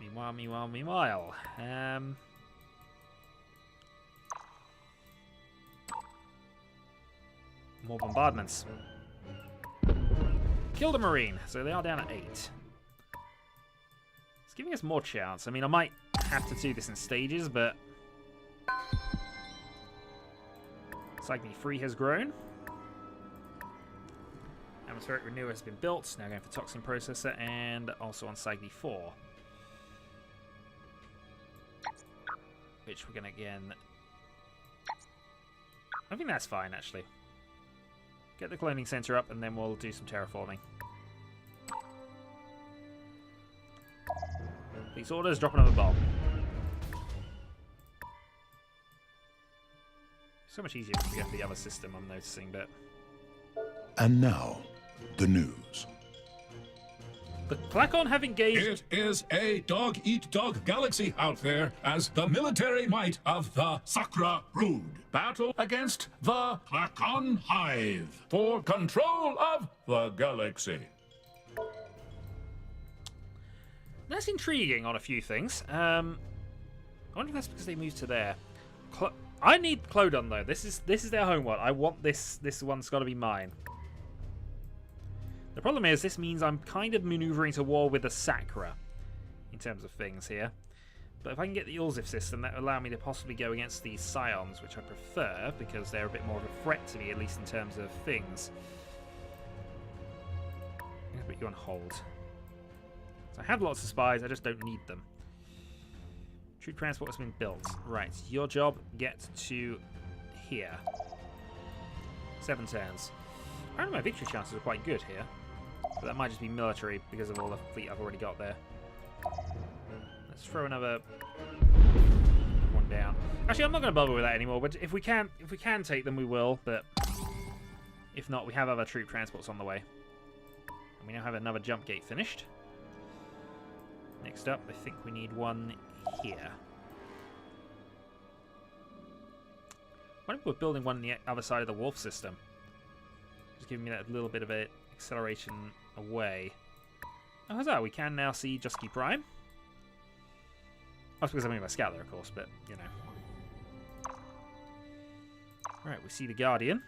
Speaker 1: Meanwhile. More bombardments. Killed a Marine, so they are down at 8. It's giving us more chance. I mean, I might have to do this in stages, but... Cycling 3 has grown. Atmospheric renewer has been built. Now going for toxin processor and also on Cycling 4. Which we're going to again... I think that's fine, actually. Get the cloning center up and then we'll do some terraforming. These orders, drop another bomb. So much easier to get the other system, I'm noticing, but...
Speaker 5: And now, the news.
Speaker 1: The Klackon have engaged...
Speaker 6: It is a dog-eat-dog galaxy out there as the military might of the Sakra Brood battle against the Klackon Hive for control of the galaxy.
Speaker 1: That's intriguing on a few things. I wonder if that's because they moved to there. I need Clodon though. This is their homeworld. I want this. This one's got to be mine. The problem is this means I'm kind of maneuvering to war with the Sakra in terms of things here. But if I can get the Ulzif system, that will allow me to possibly go against the Scions, which I prefer because they're a bit more of a threat to me, at least in terms of things. I'm going to put you on hold. So I have lots of spies, I just don't need them. Troop transport has been built. Right, your job, get to here. 7 turns. I don't know, my victory chances are quite good here. But that might just be military because of all the fleet I've already got there. Let's throw another one down. Actually, I'm not going to bother with that anymore. But if we can take them, we will. But if not, we have other troop transports on the way. And we now have another jump gate finished. Next up, I think we need one here. What if we're building one on the other side of the Wolf system? Just giving me that little bit of an acceleration away. Oh, how's that? We can now see Jusky Prime. That's because I'm in my scout there, of course, but, you know. Alright, we see the Guardian.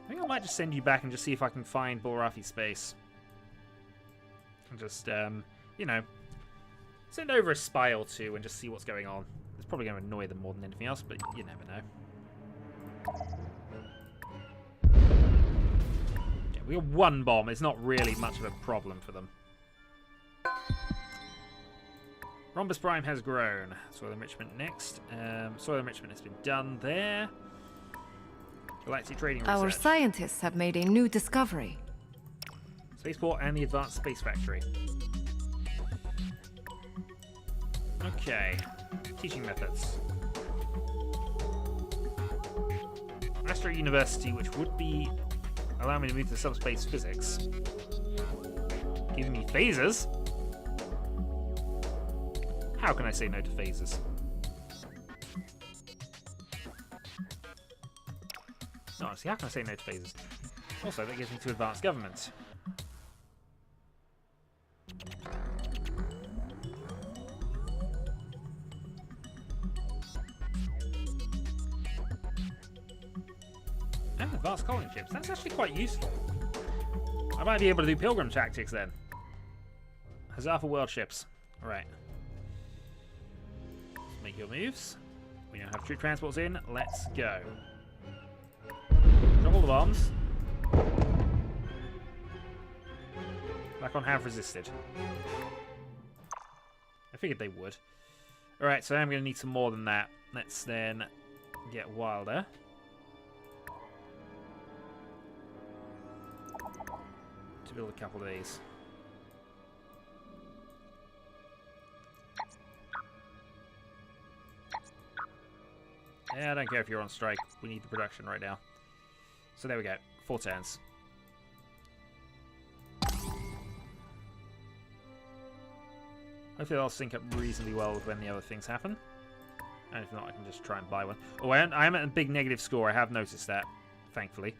Speaker 1: I think I might just send you back and just see if I can find Bulrafi's space. And just, you know, send over a spy or two and just see what's going on. It's probably going to annoy them more than anything else, but you never know. Yeah, we got one bomb. It's not really much of a problem for them. Rhombus Prime has grown. Soil enrichment next. Soil enrichment has been done there. Galactic trading research.
Speaker 7: Our scientists have made a new discovery.
Speaker 1: Spaceport and the Advanced Space Factory. Okay. Teaching methods. Astro University, which would be allowing me to move to subspace physics. Giving me phasers. How can I say no to phasers? No, honestly, how can I say no to phasers? Also, that gives me to advanced government. And advanced colony ships. That's actually quite useful. I might be able to do pilgrim tactics then. Huzzah for world ships. Alright. Make your moves. We now have troop transports in. Let's go. Drop all the bombs. Klackons have resisted. I figured they would. Alright, so I'm going to need some more than that. Let's then get wilder. To build a couple of these. Yeah, I don't care if you're on strike. We need the production right now. So there we go. 4 turns. Hopefully they'll sync up reasonably well with when the other things happen. And if not, I can just try and buy one. Oh, I am at a big negative score. I have noticed that, thankfully.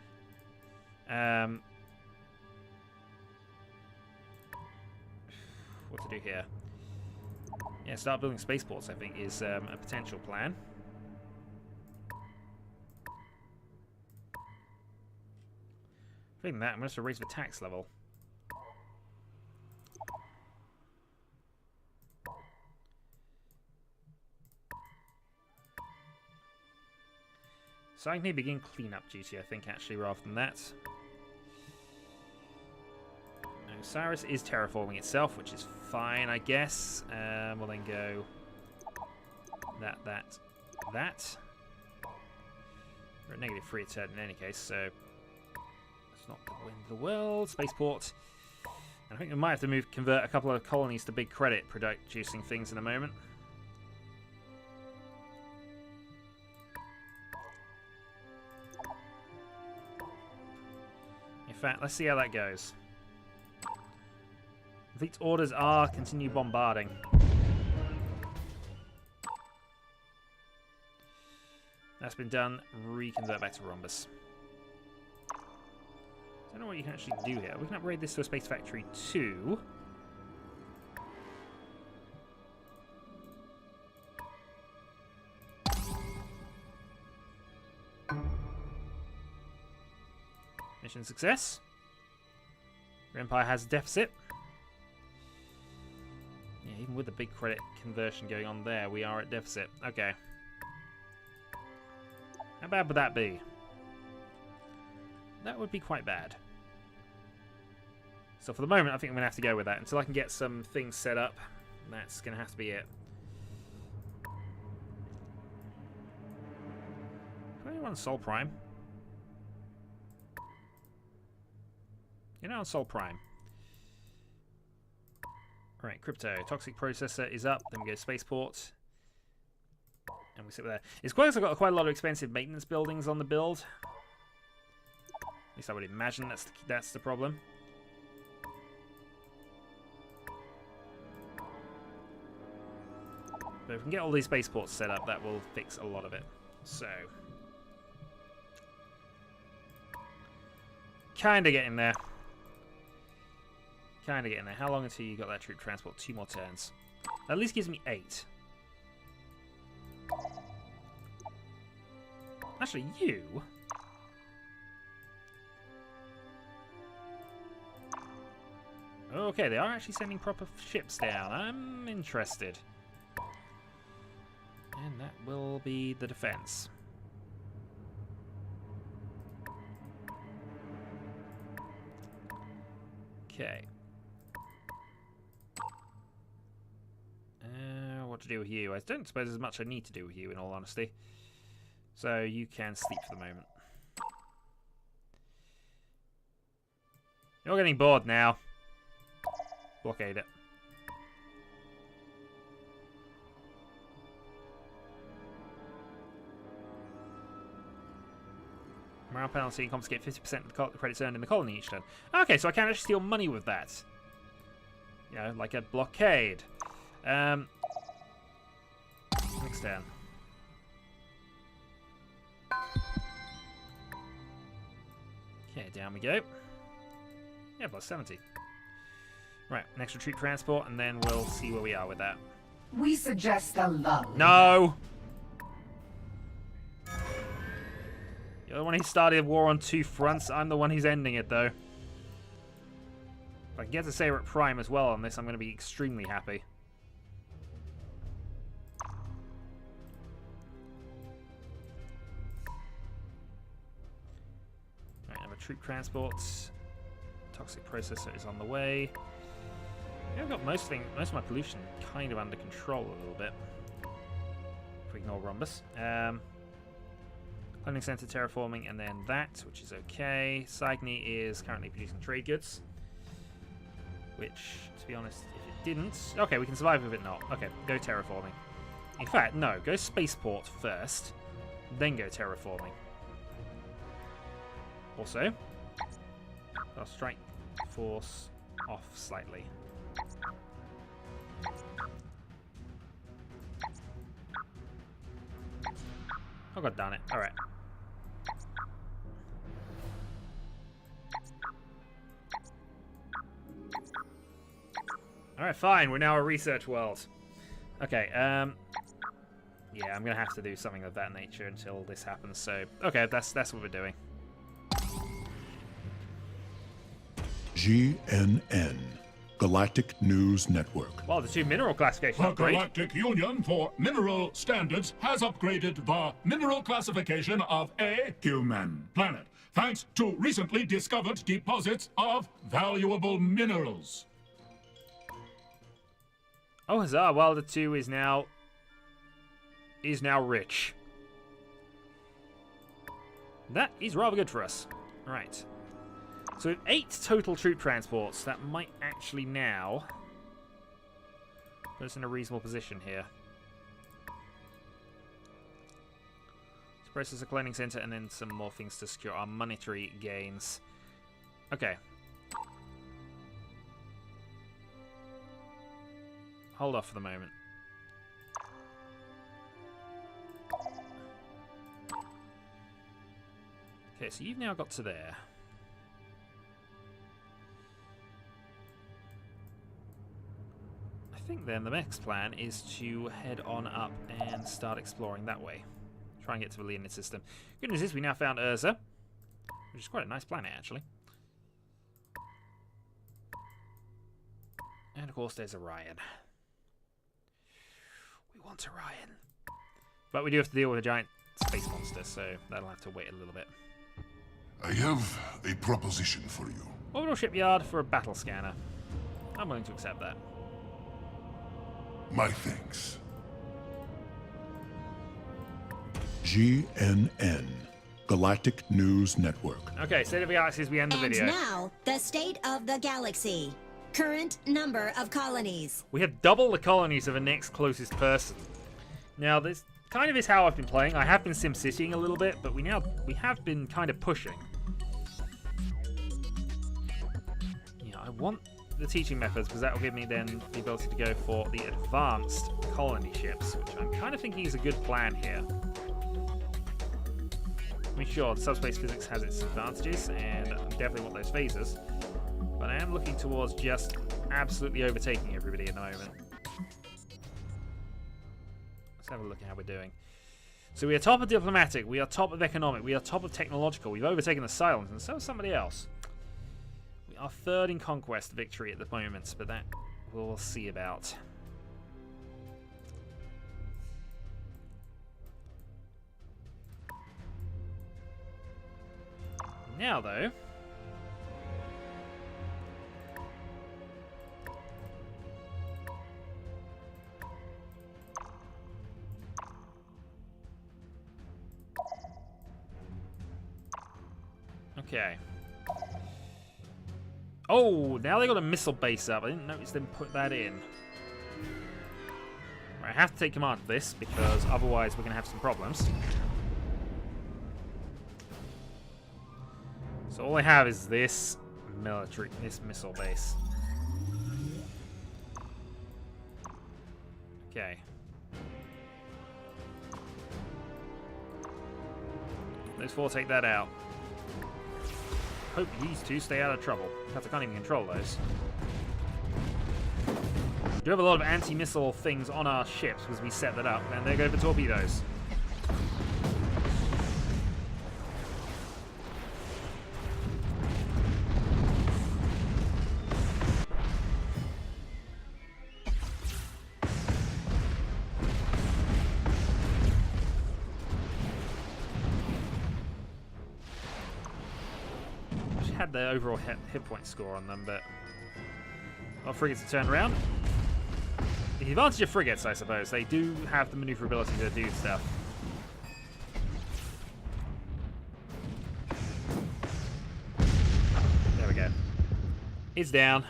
Speaker 1: What to do here? Yeah, start building spaceports, I think, is a potential plan. Failing that, I'm going to have to raise the tax level. So I can begin cleanup duty, I think, actually, rather than that. Osiris is terraforming itself, which is fine, I guess. We'll then go that. We're at -3 turn in any case, so it's not the win of the world. Spaceport. And I think we might have to convert a couple of colonies to big credit producing things in a moment. In fact, let's see how that goes. Fleet's orders are continue bombarding. That's been done. Reconvert back to Rhombus. I don't know what you can actually do here. We can upgrade this to a Space Factory 2. Mission success. Your Empire has a deficit. Yeah, even with the big credit conversion going on there, we are at deficit. Okay. How bad would that be? That would be quite bad. So for the moment, I think I'm going to have to go with that. Until I can get some things set up, that's going to have to be it. Can I run Sol Prime? You're now on Sol Prime. Right, Crypto. Toxic Processor is up. Then we go Spaceport. And we sit there. It's quite got quite a lot of expensive maintenance buildings on the build. At least I would imagine that's the problem. But if we can get all these spaceports set up, that will fix a lot of it. So, kind of getting there. Kind of getting there. How long until you got that troop transport? 2 more turns. That at least gives me 8. Actually, you... Okay, they are actually sending proper ships down. I'm interested. And that will be the defense. Okay. What to do with you? I don't suppose there's much I need to do with you, in all honesty. So you can sleep for the moment. You're getting bored now. Blockade it. Morale penalty, confiscate 50% of the credits earned in the colony each turn. Okay, so I can actually steal money with that. You know, like a blockade. Next turn. Okay, down we go. Yeah, plus 70. Right, next retreat transport, and then we'll see where we are with that.
Speaker 8: We suggest a lull.
Speaker 1: No! You're the one who started a war on two fronts. I'm the one who's ending it, though. If I can get to say we're at Prime as well on this, I'm going to be extremely happy. Right, I have a troop transport. Toxic processor is on the way. Yeah, I've got most of my pollution kind of under control a little bit. If we ignore Rhombus. Cloning center terraforming, and then that, which is okay. Cygni is currently producing trade goods. Which, to be honest, if it didn't... Okay, we can survive with it not. Okay, go terraforming. In fact, no, go spaceport first, then go terraforming. Also, I'll strike force off slightly. Oh god darn it. Alright. Alright, fine. We're now a research world. Okay, yeah, I'm gonna have to do something of that nature until this happens, so... Okay, that's what we're doing.
Speaker 5: GNN, Galactic News Network.
Speaker 1: Well, the two mineral classification
Speaker 6: The
Speaker 1: upgrade.
Speaker 6: Galactic Union for Mineral Standards has upgraded the mineral classification of a human planet, thanks to recently discovered deposits of valuable minerals.
Speaker 1: Oh, huzzah. Well, the 2 is now rich. That is rather good for us. Right. So 8 total troop transports. That might actually now put us in a reasonable position here. So process a cloning center and then some more things to secure our monetary gains. Okay. Hold off for the moment. Okay, so you've now got to there. I think then the next plan is to head on up and start exploring that way. Try and get to the Leonid system. Good news is we now found Urza, which is quite a nice planet actually. And of course there's Orion. We want Orion. But we do have to deal with a giant space monster, so that'll have to wait a little bit.
Speaker 2: I have a proposition for you.
Speaker 1: Orbital shipyard for a battle scanner. I'm willing to accept that.
Speaker 2: My thanks.
Speaker 5: GNN, Galactic News Network.
Speaker 1: Okay, State of the Galaxy as we end the video.
Speaker 9: And now, the state of the galaxy. Current number of colonies.
Speaker 1: We have double the colonies of the next closest person. Now, this kind of is how I've been playing. I have been SimCitying a little bit, but we have been kind of pushing. Yeah, I want the teaching methods because that will give me then the ability to go for the advanced colony ships, which I'm kind of thinking is a good plan here. I mean, sure, the subspace physics has its advantages, and I definitely want those phasers. But I am looking towards just absolutely overtaking everybody at the moment. Let's have a look at how we're doing. So we are top of diplomatic, we are top of economic, we are top of technological, we've overtaken the silence, and so is somebody else. We are third in conquest victory at the moment, but that we'll see about. Now, though... Okay. Oh, now they got a missile base up. I didn't notice them put that in. Right, I have to take command of this because otherwise we're going to have some problems. So all I have is this missile base. Okay. Those four take that out. Hope these two stay out of trouble. In fact, I can't even control those. We do have a lot of anti-missile things on our ships because we set that up, and there go the torpedoes. Had the overall hit point score on them, but well, frigates have turned around. The advantage of frigates, I suppose, they do have the maneuverability to do stuff. There we go. It's down.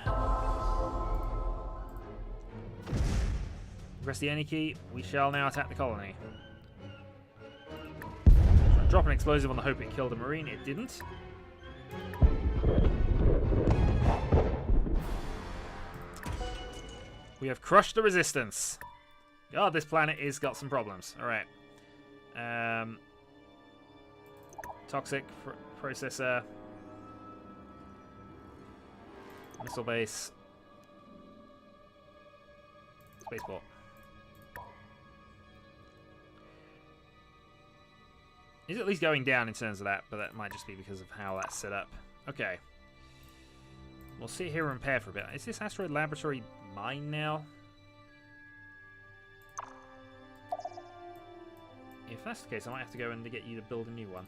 Speaker 1: Press the any key. We shall now attack the colony. Drop an explosive on the hope it killed a marine. It didn't. We have crushed the resistance. God, this planet has got some problems. Alright. Toxic processor. Missile base. Spaceport. Is at least going down in terms of that, but that might just be because of how that's set up. Okay. We'll sit here and repair for a bit. Is this asteroid laboratory mine now? If that's the case, I might have to go and get you to build a new one.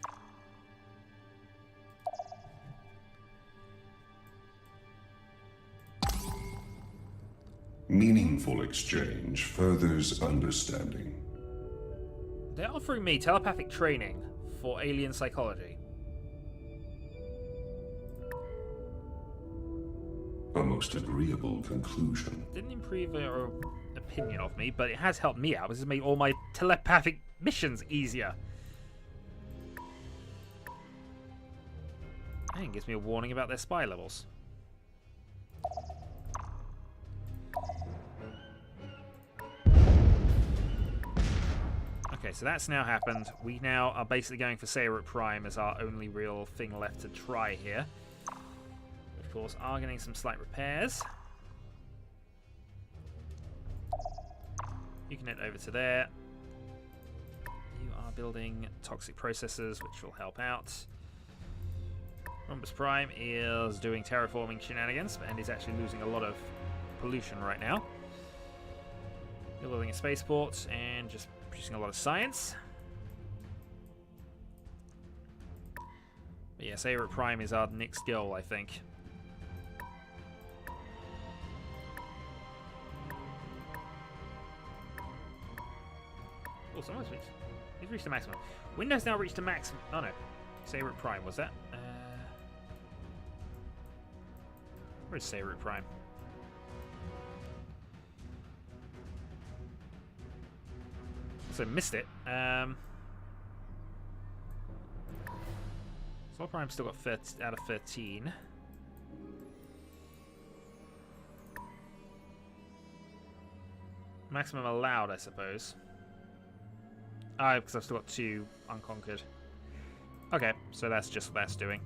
Speaker 4: Meaningful exchange furthers understanding.
Speaker 1: They're offering me telepathic training for alien psychology.
Speaker 4: A most agreeable conclusion.
Speaker 1: Didn't improve your opinion of me, but it has helped me out. This has made all my telepathic missions easier. And it gives me a warning about their spy levels. Okay, so that's now happened. We now are basically going for Sayeret Prime as our only real thing left to try here. Of course, are getting some slight repairs. You can head over to there. You are building toxic processors, which will help out. Rhombus Prime is doing terraforming shenanigans and is actually losing a lot of pollution right now. You're building a spaceport and just producing a lot of science. But yeah, Sayeret Prime is our next goal, I think. Oh, someone's reached. He's reached the maximum. Windows now reached the maximum. Oh no, Sayeret Prime was that? Where's Sayeret Prime? So missed it. Sol Prime still got 30 out of 13. Maximum allowed, I suppose. Oh, because I've still got 2 unconquered. Okay, so that's just what that's doing.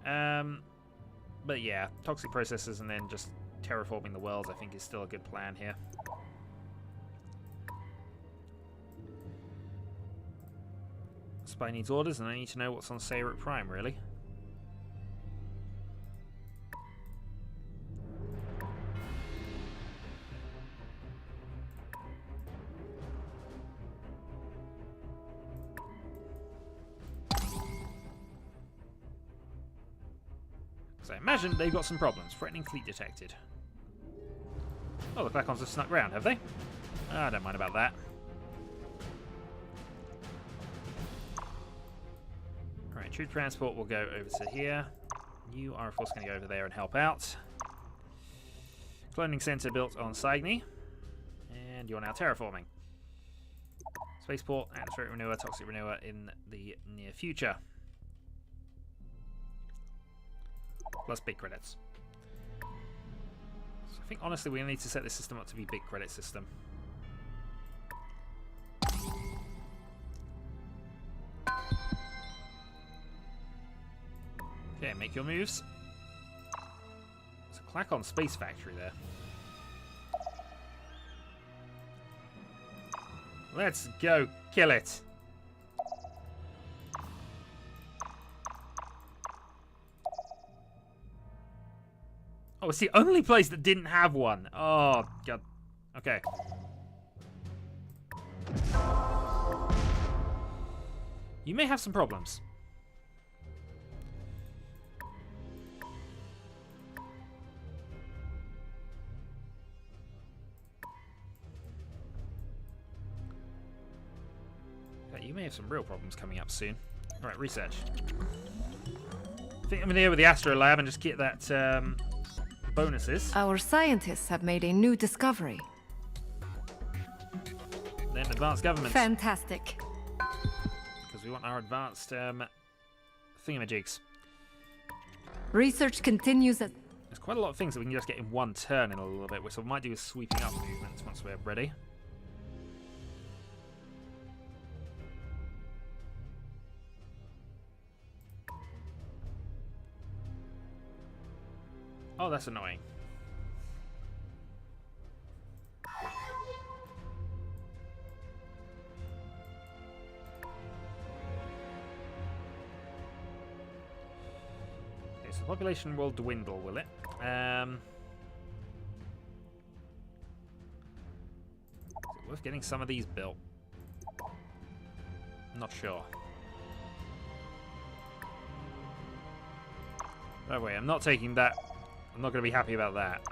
Speaker 1: But yeah, toxic processes and then just terraforming the worlds, I think, is still a good plan here. Spy needs orders, and I need to know what's on Sayrup Prime, really. So I imagine they've got some problems. Threatening fleet detected. Oh, the Klackons have snuck round, have they? I don't mind about that. Alright, troop transport will go over to here. You are, of course, going to go over there and help out. Cloning center built on Cygni. And you're now terraforming. Spaceport, atmospheric renewer, toxic renewer in the near future. Plus big credits. So I think, honestly, we need to set this system up to be big credit system. Okay, make your moves. There's a Klackon space factory there. Let's go kill it. Oh, it's the only place that didn't have one. Oh, God. Okay. You may have some problems. Okay, you may have some real problems coming up soon. Alright, research. I think I'm going to go with the Astro Lab and just get that bonuses.
Speaker 7: Our scientists have made a new discovery.
Speaker 1: Then advanced government.
Speaker 7: Fantastic.
Speaker 1: Because we want our advanced thingamajigs.
Speaker 7: Research continues at...
Speaker 1: There's quite a lot of things that we can just get in one turn in a little bit, which we might do is sweeping up movements once we're ready. Oh, that's annoying. Okay, so the population will dwindle, will it? Is it worth getting some of these built? I'm not sure. By the way, I'm not taking that. I'm not going to be happy about that.